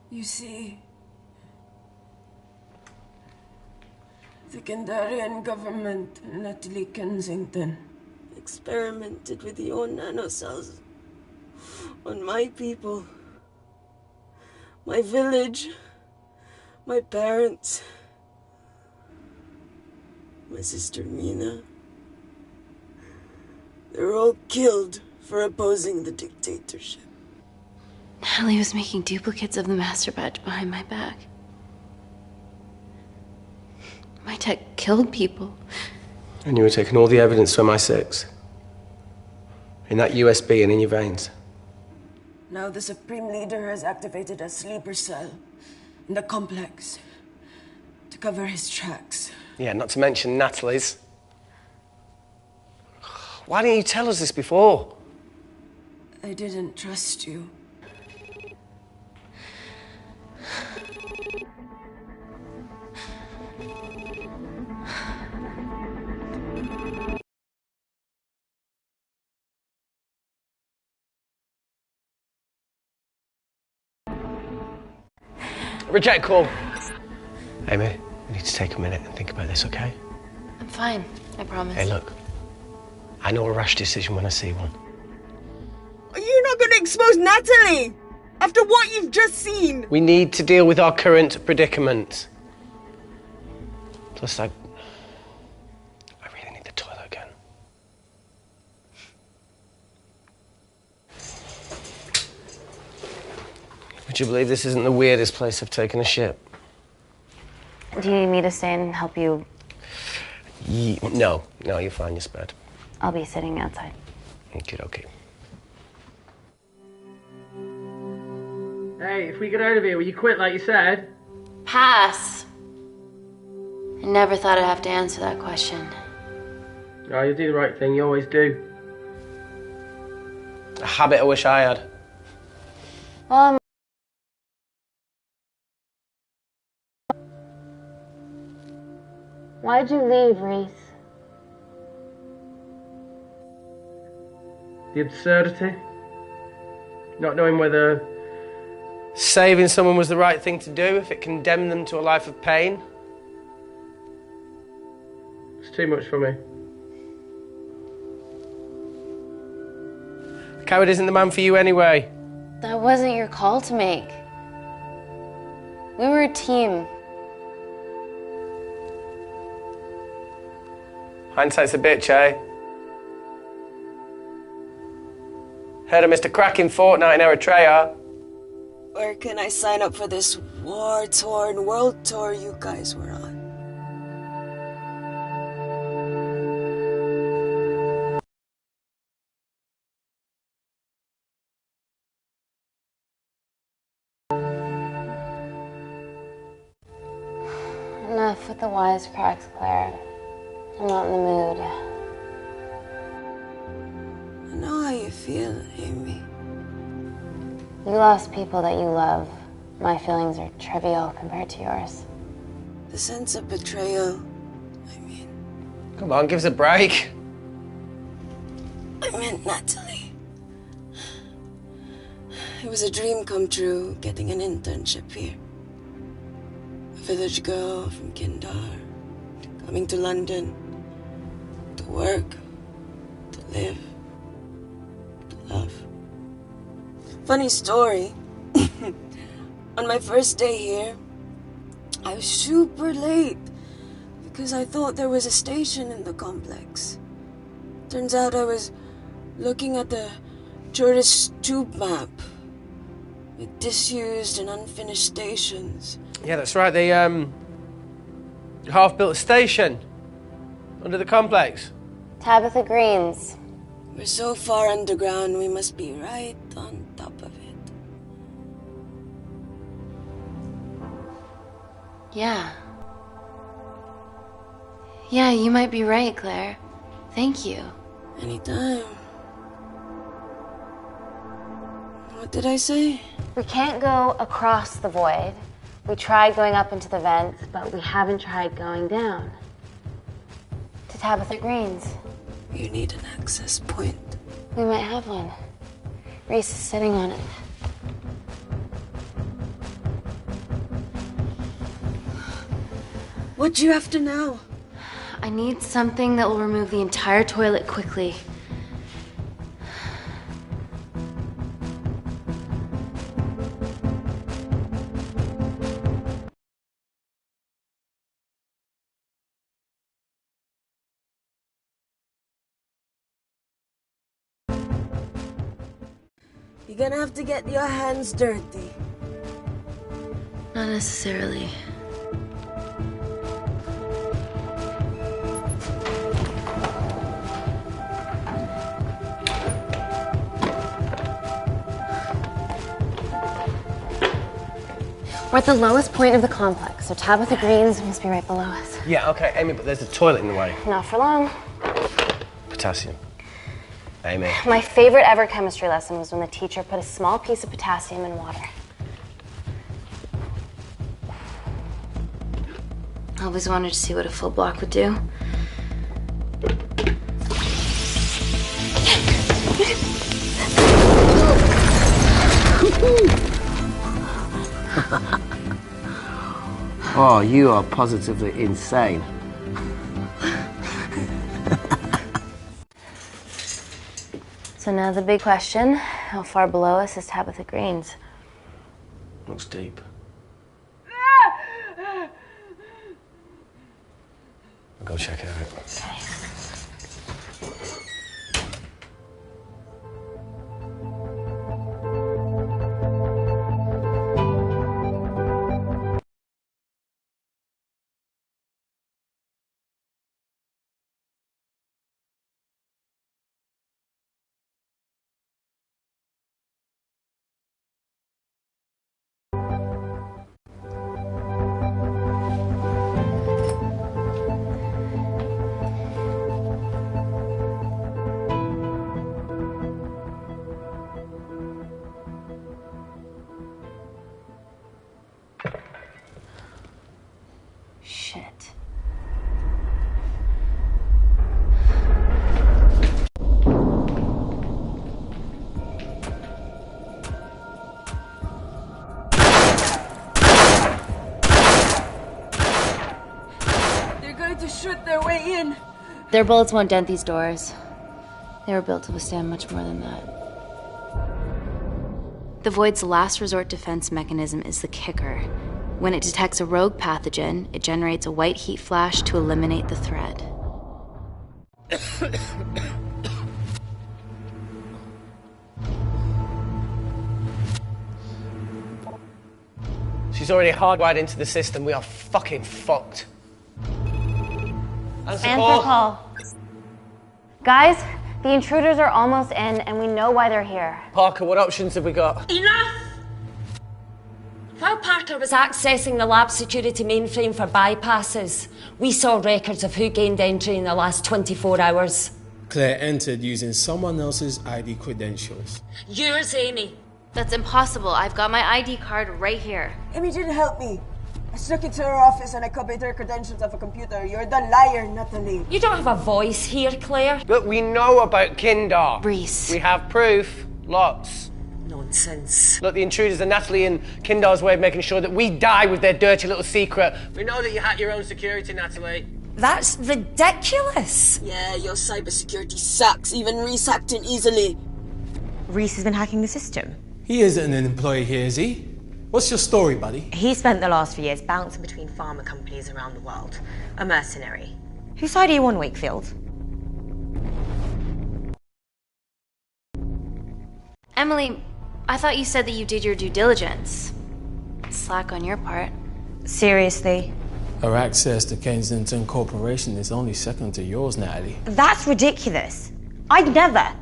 You see, the Kandarian government and Natalie Kensington experimented with your nanocells on my people, my village, my parents, my sister Mina. They were all killed for opposing the dictatorship. Natalie was making duplicates of the master badge behind my back. My tech killed people. And you were taking all the evidence to MI6? In that USB and in your veins? Now the Supreme Leader has activated a sleeper cell in the complex to cover his tracks. Yeah, not to mention Natalie's. Why didn't you tell us this before? I didn't trust you. Reject call. Amy, we need to take a minute and think about this, okay? I'm fine, I promise. Hey, look. I know a rash decision when I see one. Are you not going to expose Natalie? After what you've just seen? We need to deal with our current predicament. Plus, I really need the toilet again. Would you believe this isn't the weirdest place I've taken a shit? Do you need me to stay and help you? No, you're fine, you're spared. I'll be sitting outside. Okay. Hey, if we get out of here, will you quit like you said? Pass. I never thought I'd have to answer that question. Oh, you do the right thing, you always do. A habit I wish I had. Well, why'd you leave, Reese? The absurdity. Not knowing whether saving someone was the right thing to do if it condemned them to a life of pain. it's too much for me. A coward isn't the man for you anyway. That wasn't your call to make. We were a team. Hindsight's a bitch, eh? Heard of Mr. Cracking Fortnite in Eritrea. Where can I sign up for this war-torn world tour you guys were on? Enough with the wisecracks, Claire. I'm not in the mood. I know how you feel, Amy. You lost people that you love. My feelings are trivial compared to yours. The sense of betrayal. Come on, give us a break. I meant Natalie. It was a dream come true, getting an internship here. A village girl from Kindar, coming to London, to work, to live, to love. Funny story. On my first day here, I was super late because I thought there was a station in the complex. Turns out I was looking at the tourist tube map with disused and unfinished stations. Yeah, that's right. They half-built a station under the complex. Tabitha Green's. We're so far underground, we must be right on top of it. Yeah. Yeah, you might be right, Claire. Thank you. Anytime. What did I say? We can't go across the void. We tried going up into the vents, but we haven't tried going down. To Tabitha Green's. You need an access point. We might have one. Reese is sitting on it. What do you have to know? I need something that will remove the entire toilet quickly. You're gonna have to get your hands dirty. Not necessarily. We're at the lowest point of the complex, so Tabitha Green's must be right below us. Yeah, okay, Amy, but there's a toilet in the way. Not for long. Potassium. Amy. My favorite ever chemistry lesson was when the teacher put a small piece of potassium in water. I always wanted to see what a full block would do. Oh, you are positively insane. So now the big question, how far below us is Tabitha Green's? Looks deep. I'll go check it out. Okay. Shit. They're going to shoot their way in. Their bullets won't dent these doors. They were built to withstand much more than that. The Void's last resort defense mechanism is the kicker. When it detects a rogue pathogen, it generates a white heat flash to eliminate the threat. She's already hardwired into the system. We are fucking fucked. Answer call. Guys, the intruders are almost in, and we know why they're here. Parker, what options have we got? Enough! While Parker was accessing the lab security mainframe for bypasses, we saw records of who gained entry in the last 24 hours. Claire entered using someone else's ID credentials. Yours, Amy. That's impossible. I've got my ID card right here. Amy didn't help me. I snuck into her office and I copied her credentials off a computer. You're the liar, Natalie. You don't have a voice here, Claire. Look, we know about Kindar. Reese. We have proof. Lots. Nonsense. Look, the intruders are Natalie and Kindar's way of making sure that we die with their dirty little secret. We know that you hack your own security, Natalie. That's ridiculous. Yeah, your cybersecurity sucks. Even Reese hacked in easily. Reese has been hacking the system. He isn't an employee here, is he? What's your story, buddy? He spent the last few years bouncing Between pharma companies around the world. A mercenary. Whose side are you on, Wakefield? Emily, I thought you said that you did your due diligence. Slack on your part. Seriously? Her access to Kensington Corporation is only second to yours, Natalie. That's ridiculous. I'd never.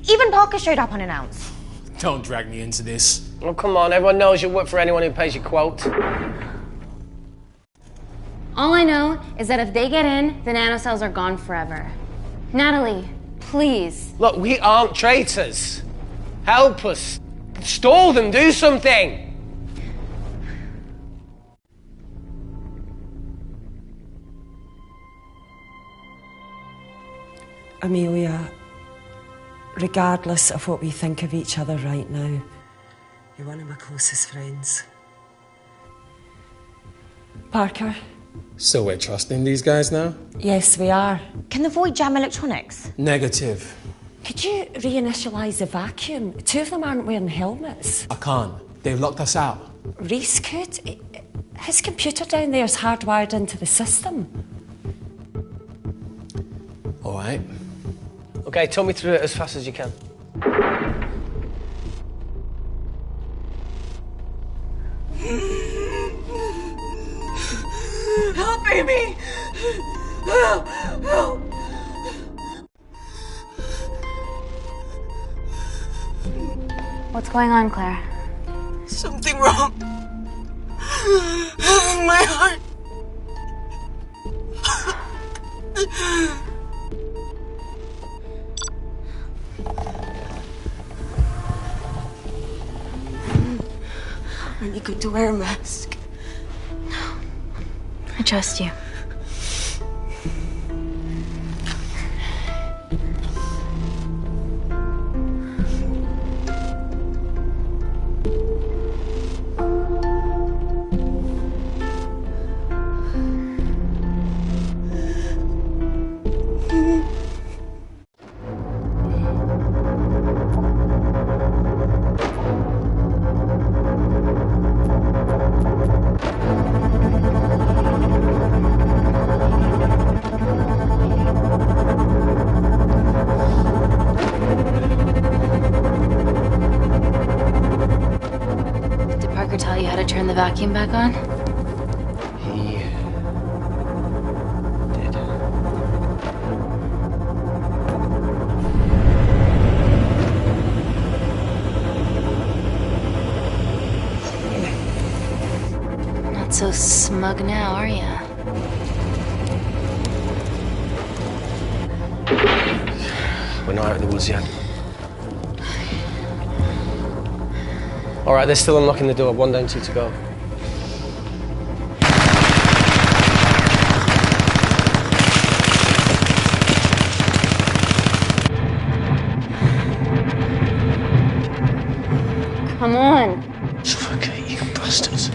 Even Parker showed up unannounced. Don't drag me into this. Oh, come on. Everyone knows you work for anyone who pays your quote. All I know is that if they get in, the nanocells are gone forever. Natalie, please. Look, we aren't traitors. Help us. Stall them. Do something. Amelia, regardless of what we think of each other right now, you're one of my closest friends. Parker? So we're trusting these guys now? Yes, we are. Can the Void jam electronics? Negative. Could you reinitialize the vacuum? Two of them aren't wearing helmets. I can't. They've locked us out. Reese could. His computer down there is hardwired into the system. All right. Okay, talk me through it as fast as you can. Help, Amy! Help! Help! What's going on, Claire? Something wrong. My heart. Are you going to wear a mask? I trust you. the vacuum back on? He did. Not so smug now, are ya? We're not out of the woods yet. All right, they're still unlocking the door. 1 down, 2 to go. Come on. Suffocate, you bastards.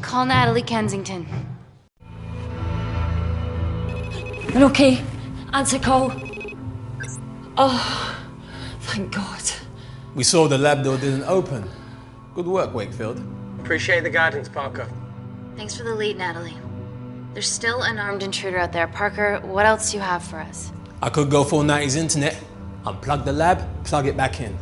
Call Natalie Kensington. We're okay. Answer call. Oh, thank God. We saw the lab door didn't open. Good work, Wakefield. Appreciate the guidance, Parker. Thanks for the lead, Natalie. There's still an armed intruder out there. Parker, what else do you have for us? I could go full 90s internet, unplug the lab, plug it back in.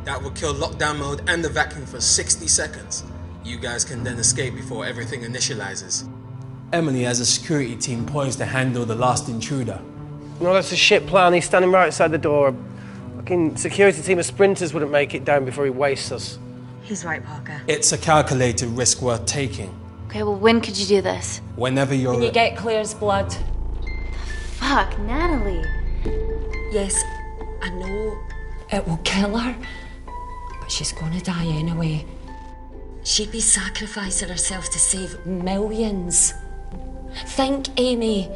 That would kill lockdown mode and the vacuum for 60 seconds. You guys can then escape before everything initializes. Emily has a security team poised to handle the last intruder. No, that's a shit plan. He's standing right outside the door. A fucking security team of sprinters wouldn't make it down before he wastes us. He's right, Parker. It's a calculated risk worth taking. Okay, well, when could you do this? Whenever you're... When you get Claire's blood. Fuck, Natalie. Yes, I know. It will kill her, but she's gonna die anyway. She'd be sacrificing herself to save millions. Think, Amy.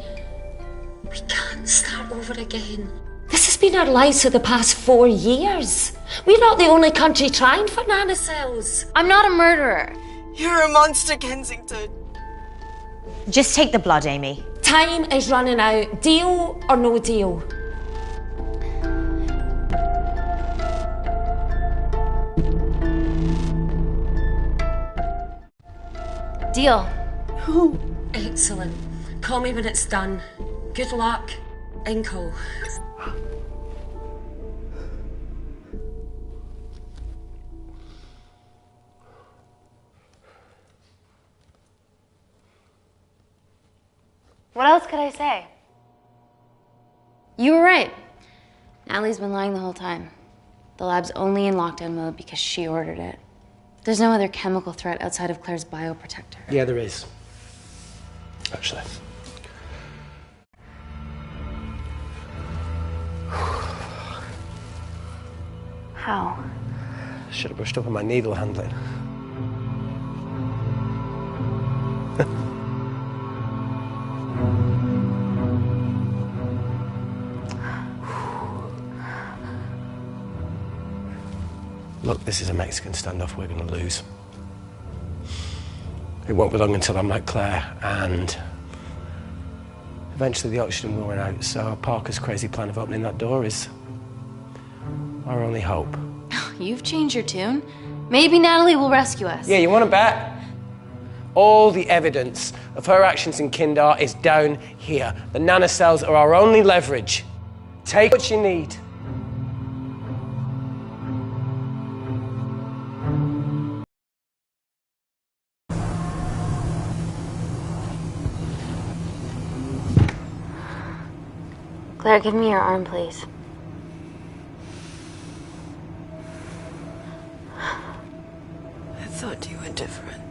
We can't start over again. This has been our lives for the past 4 years. We're not the only country trying for nanocells. I'm not a murderer. You're a monster, Kensington. Just take the blood, Amy. Time is running out. Deal or no deal? Deal. Oh, excellent. Call me when it's done. Good luck. Inco. What else could I say? You were right. Natalie's been lying the whole time. The lab's only in lockdown mode because she ordered it. There's no other chemical threat outside of Claire's bioprotector. Yeah, there is. Actually. How? Should have brushed up on my needle handling. Look, this is a Mexican standoff we're going to lose. It won't be long until I'm like Claire, and eventually the oxygen will run out, so Parker's crazy plan of opening that door is our only hope. You've changed your tune. Maybe Natalie will rescue us. Yeah, you want to bet? All the evidence of her actions in Kindar is down here. The nanocells are our only leverage. Take what you need. Claire, give me your arm, please. I thought you were different.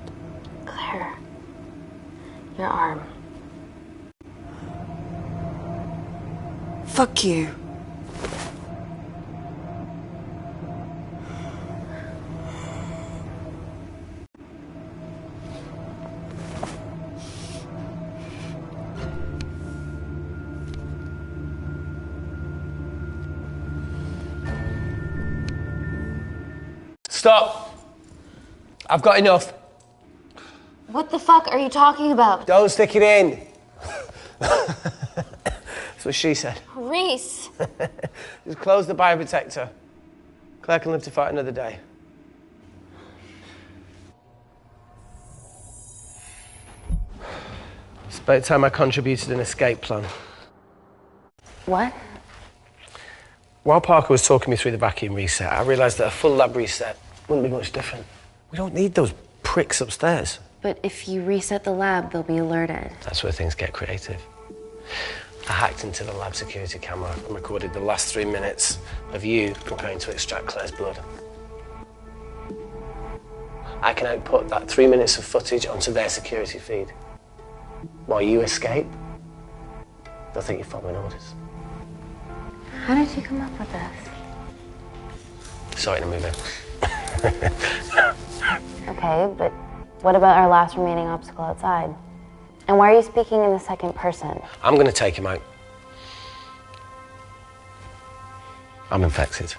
Claire, your arm. Fuck you. Stop! I've got enough. What the fuck are you talking about? Don't stick it in. That's what she said. Reese! Just close the bioprotector. Claire can live to fight another day. It's about time I contributed an escape plan. What? While Parker was talking me through the vacuum reset, I realised that a full lab reset wouldn't be much different. We don't need those pricks upstairs. But if you reset the lab, they'll be alerted. That's where things get creative. I hacked into the lab security camera and recorded the last 3 minutes of you preparing to extract Claire's blood. I can output that 3 minutes of footage onto their security feed. While you escape, they'll think you're following orders. How did you come up with this? Saw it in a movie. Okay, but what about our last remaining obstacle outside? And why are you speaking in the second person? I'm going to take him out. I'm infected.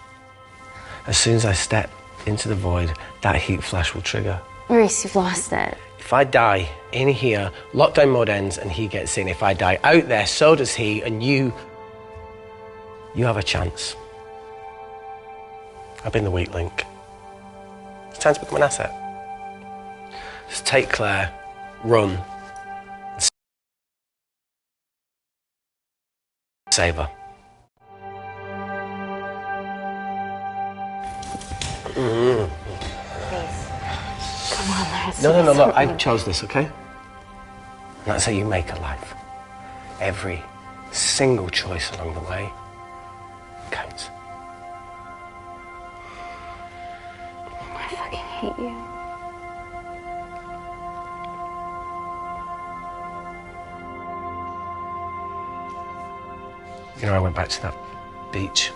As soon as I step into the void, that heat flash will trigger. Reese, you've lost it. If I die in here, lockdown mode ends and he gets in. If I die out there, so does he, and you have a chance. I've been the weak link. It's time to become an asset. Just take Claire, run, and save her. Please. Come on, there's No, look, I chose this, okay? And that's how you make a life. Every single choice along the way counts. I fucking hate you. You know, I went back to that beach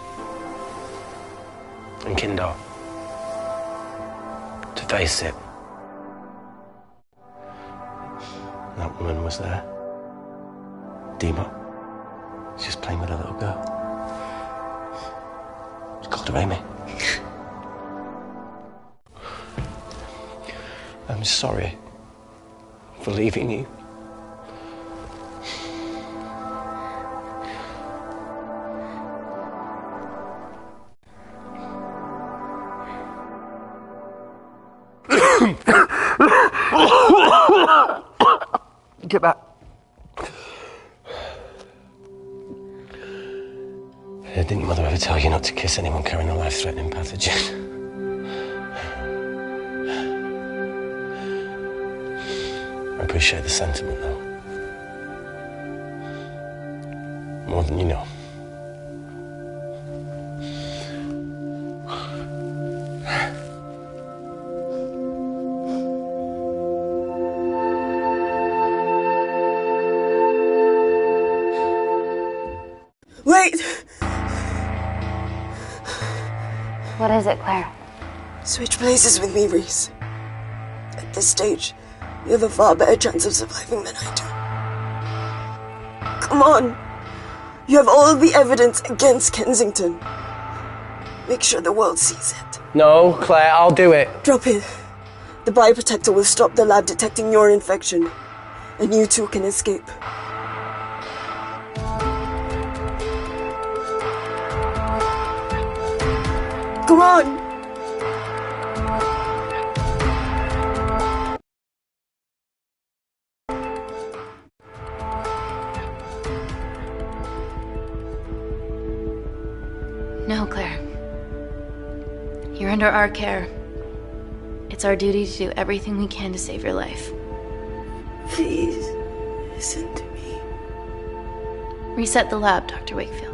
in Kindar to face it. And that woman was there. Dima. She's just playing with a little girl. It's called her Amy. I'm sorry for leaving you. Get back. Didn't Mother ever tell you not to kiss anyone carrying a life-threatening pathogen? I appreciate the sentiment, though. More than you know. Wait! What is it, Claire? Switch places with me, Reese. At this stage, you have a far better chance of surviving than I do. Come on! You have all the evidence against Kensington. Make sure the world sees it. No, Claire, I'll do it. Drop it. The bioprotector will stop the lab detecting your infection, and you two can escape. Come on! No, Claire. You're under our care. It's our duty to do everything we can to save your life. Please, listen to me. Reset the lab, Dr. Wakefield.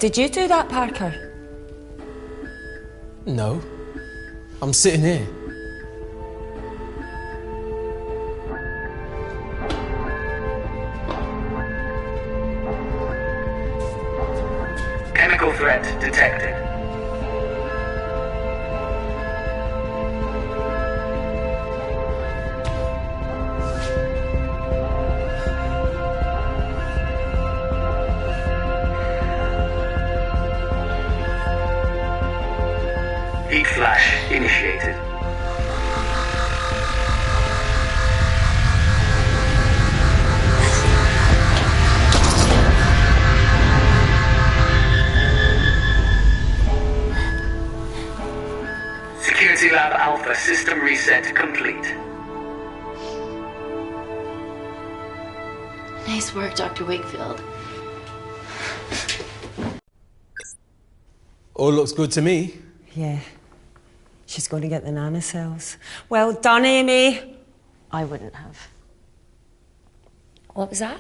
Did you do that, Parker? No. I'm sitting here. Chemical threat detected. Heat flash initiated. Security Lab Alpha system reset complete. Nice work, Dr. Wakefield. All looks good to me. Yeah. She's going to get the nanocells. Well done, Amy. I wouldn't have. What was that?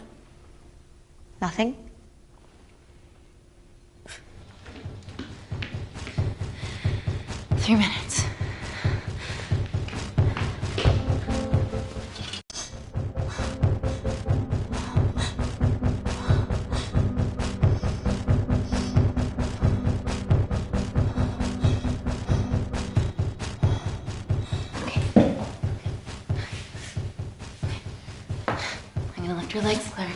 Nothing? 3 minutes. I'm gonna lift your legs, Claire.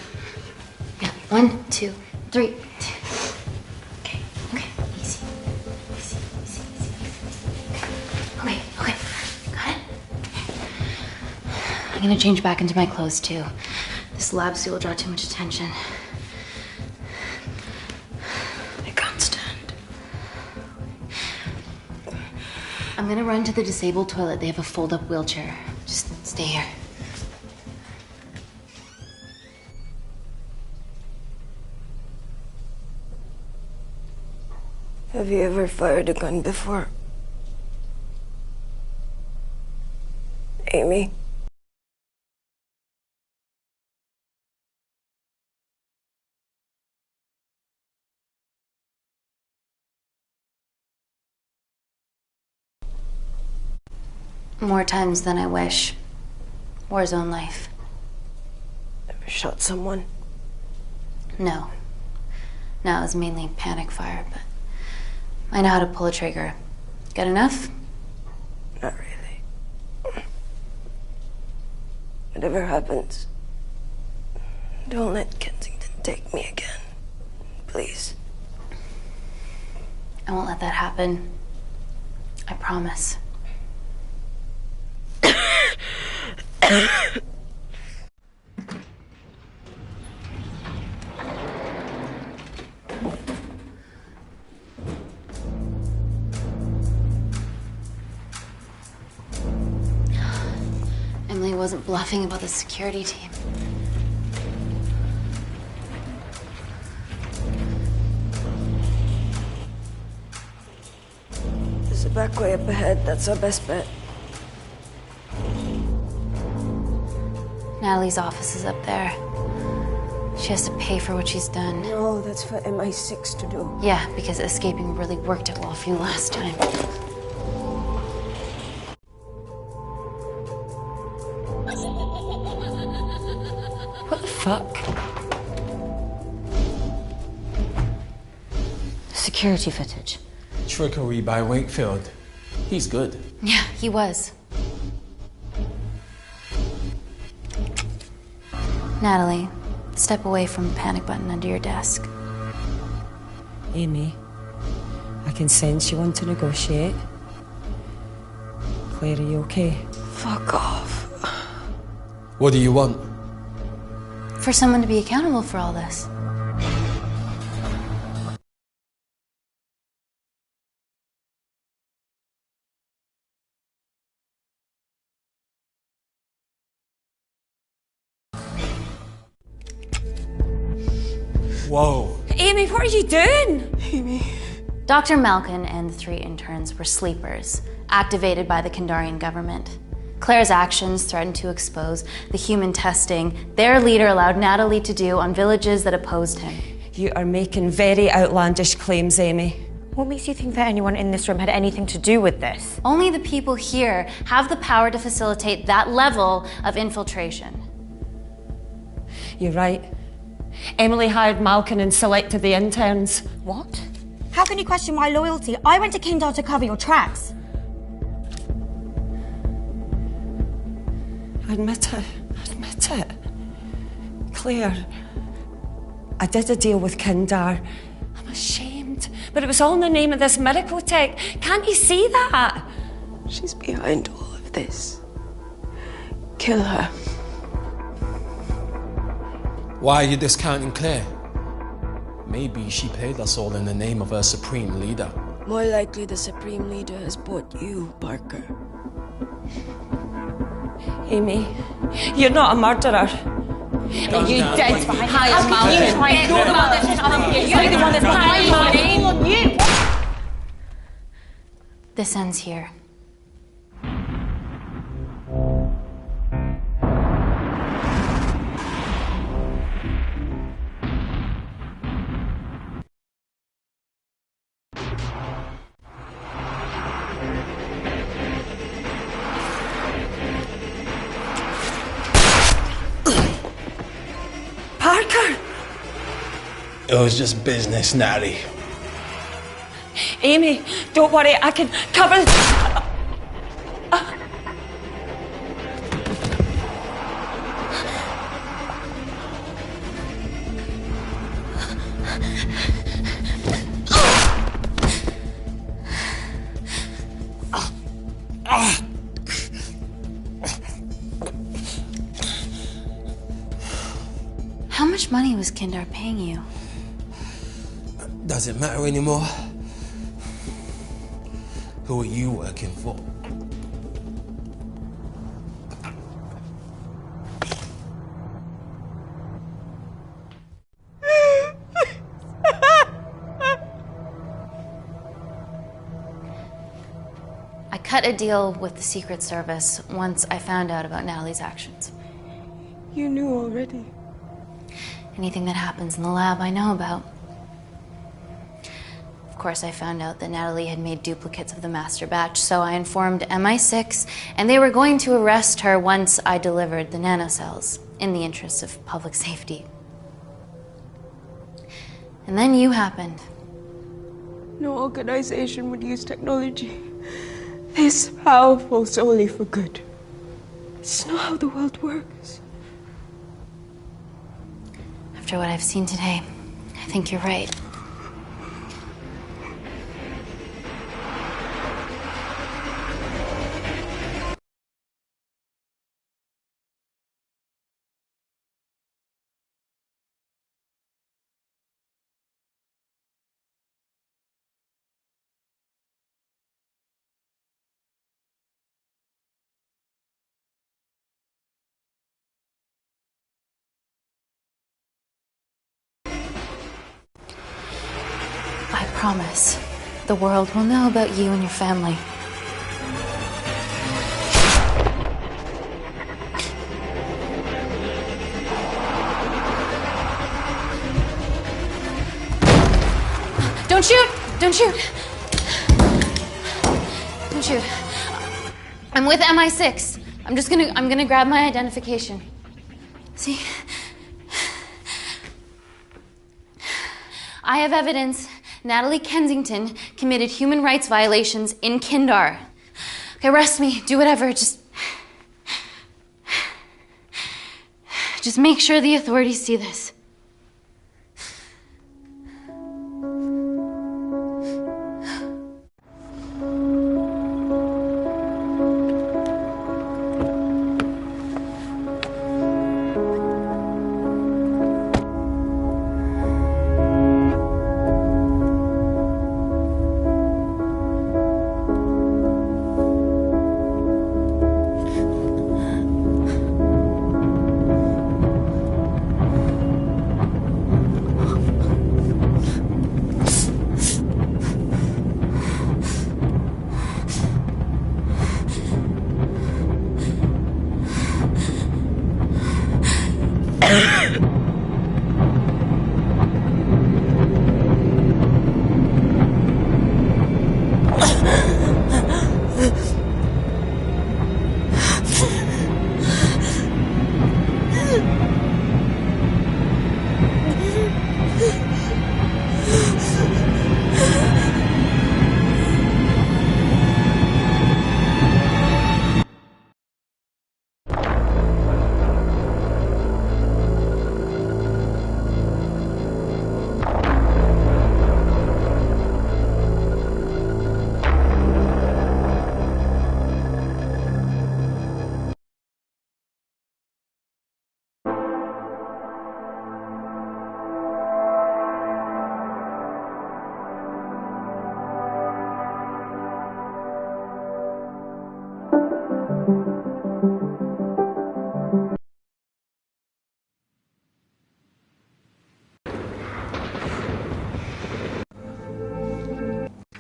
Yeah, 1, 2, 3. Okay, easy. Easy. Okay, got it? I'm gonna change back into my clothes too. This lab suit will draw too much attention. I can't stand. I'm gonna run to the disabled toilet. They have a fold-up wheelchair. Just stay here. Have you ever fired a gun before? Amy? More times than I wish. Warzone life. Ever shot someone? No. No, it was mainly panic fire, but I know how to pull a trigger. Good enough? Not really. Whatever happens, don't let Kensington take me again. Please. I won't let that happen. I promise. Emily wasn't bluffing about the security team. There's a back way up ahead. That's our best bet. Natalie's office is up there. She has to pay for what she's done. No, that's for MI6 to do. Yeah, because escaping really worked out well for you last time. What the fuck? Security footage. Trickery by Wakefield. He's good. Yeah, he was. Natalie, step away from the panic button under your desk. Amy, I can sense you want to negotiate. Claire, are you okay? Fuck off. What do you want? For someone to be accountable for all this. Whoa. Amy, what are you doing? Amy. Dr. Malkin and the 3 interns were sleepers, activated by the Kandarian government. Claire's actions threatened to expose the human testing their leader allowed Natalie to do on villages that opposed him. You are making very outlandish claims, Amy. What makes you think that anyone in this room had anything to do with this? Only the people here have the power to facilitate that level of infiltration. You're right. Emily hired Malkin and selected the interns. What? How can you question my loyalty? I went to Kindar to cover your tracks. Admit it. Admit it. Claire, I did a deal with Kindar. I'm ashamed, but it was all in the name of this miracle tech. Can't you see that? She's behind all of this. Kill her. Why are you discounting Claire? Maybe she paid us all in the name of her supreme leader. More likely the Supreme Leader has bought you, Parker. Amy, you're not a murderer. You did hire Malkin. You're the one that's behind Malkin. This ends here. Parker! It was just business, Natty. Amy, don't worry, I can cover... How much money was Kindar paying you? Does it matter anymore? Who are you working for? I cut a deal with the Secret Service once I found out about Natalie's actions. You knew already. Anything that happens in the lab, I know about. Of course, I found out that Natalie had made duplicates of the master batch, so I informed MI6, and they were going to arrest her once I delivered the nanocells, in the interest of public safety. And then you happened. No organization would use technology this powerful solely for good. It's not how the world works. After what I've seen today, I think you're right. I promise, the world will know about you and your family. Don't shoot! Don't shoot! Don't shoot. I'm with MI6. I'm gonna grab my identification. See? I have evidence Natalie Kensington committed human rights violations in Kindar. Okay, arrest me, do whatever, just make sure the authorities see this.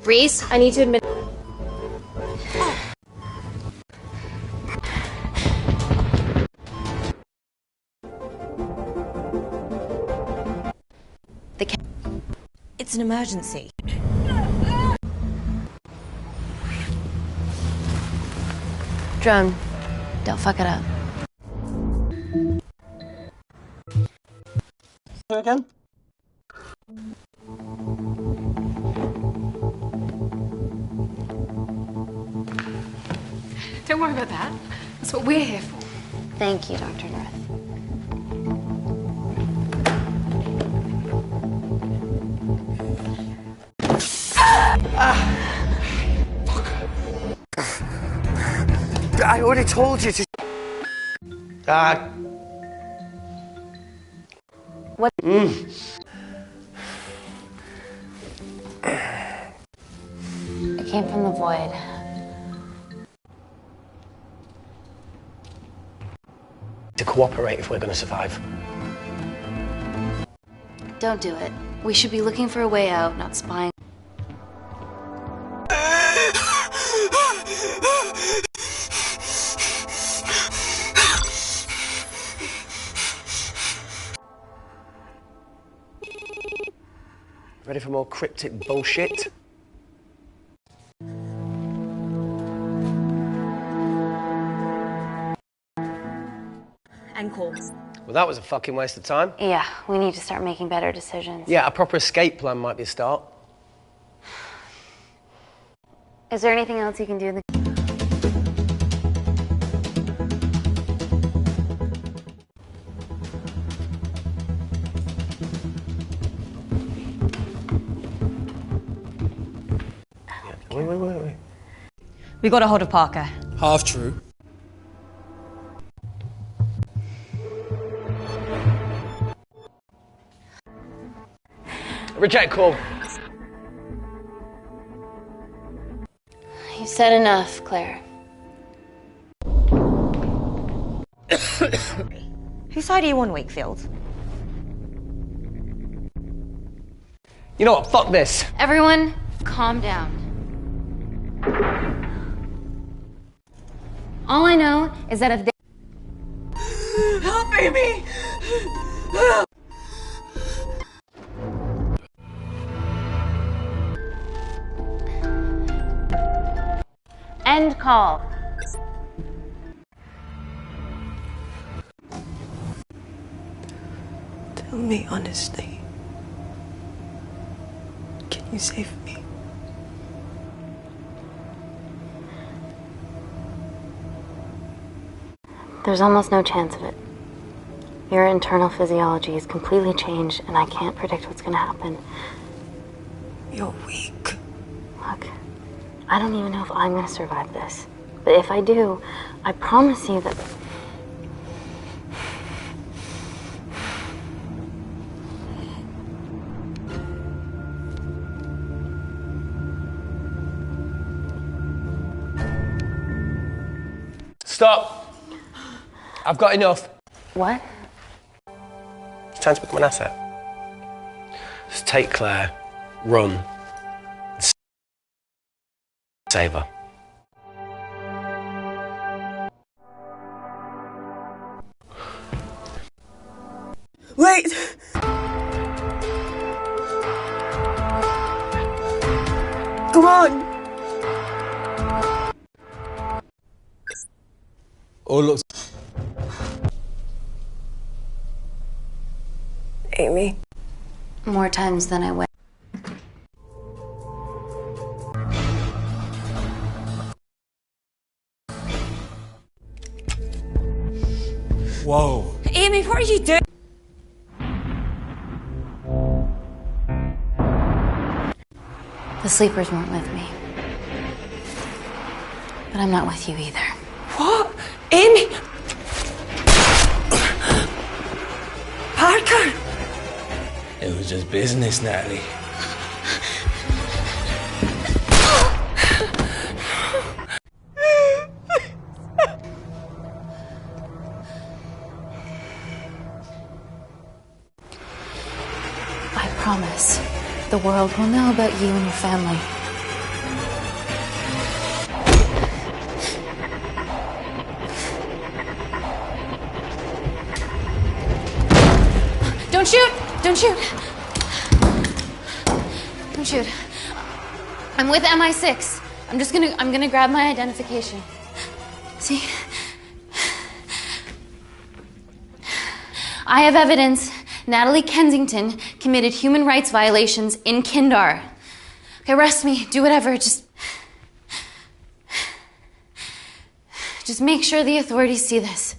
Reese, I need to admit. It's an emergency. Drone, don't fuck it up. Again? Don't worry about that. That's what we're here for. Thank you, Dr. North. I already told you to. What? It came from the void. To cooperate if we're going to survive. Don't do it. We should be looking for a way out, not spying. Ready for more cryptic bullshit? And call. Well, that was a fucking waste of time. Yeah, we need to start making better decisions. Yeah, a proper escape plan might be a start. Is there anything else you can do? Wait. We got a hold of Parker. Half true. Reject call. You said enough, Claire. Whose side are you on, Wakefield? You know what? Fuck this. Everyone, calm down. All I know is that if they... Help, Amy! End call. Tell me honestly. Can you save me? There's almost no chance of it. Your internal physiology is completely changed, and I can't predict what's gonna happen. You're weak. Look, I don't even know if I'm gonna survive this. But if I do, I promise you that... Stop. I've got enough. What? It's time to become an asset. Just take Claire, run, and save her. Wait! Come on! All looks... Amy. More times than I went. Whoa. Amy, what are you doing? The sleepers weren't with me. But I'm not with you either. What? Amy? Parker? It was just business, Natalie. I promise, the world will know about you and your family. Don't shoot! Don't shoot! Don't shoot. I'm with MI6. I'm gonna grab my identification. See? I have evidence Natalie Kensington committed human rights violations in Kindar. Okay, arrest me, do whatever, just make sure the authorities see this.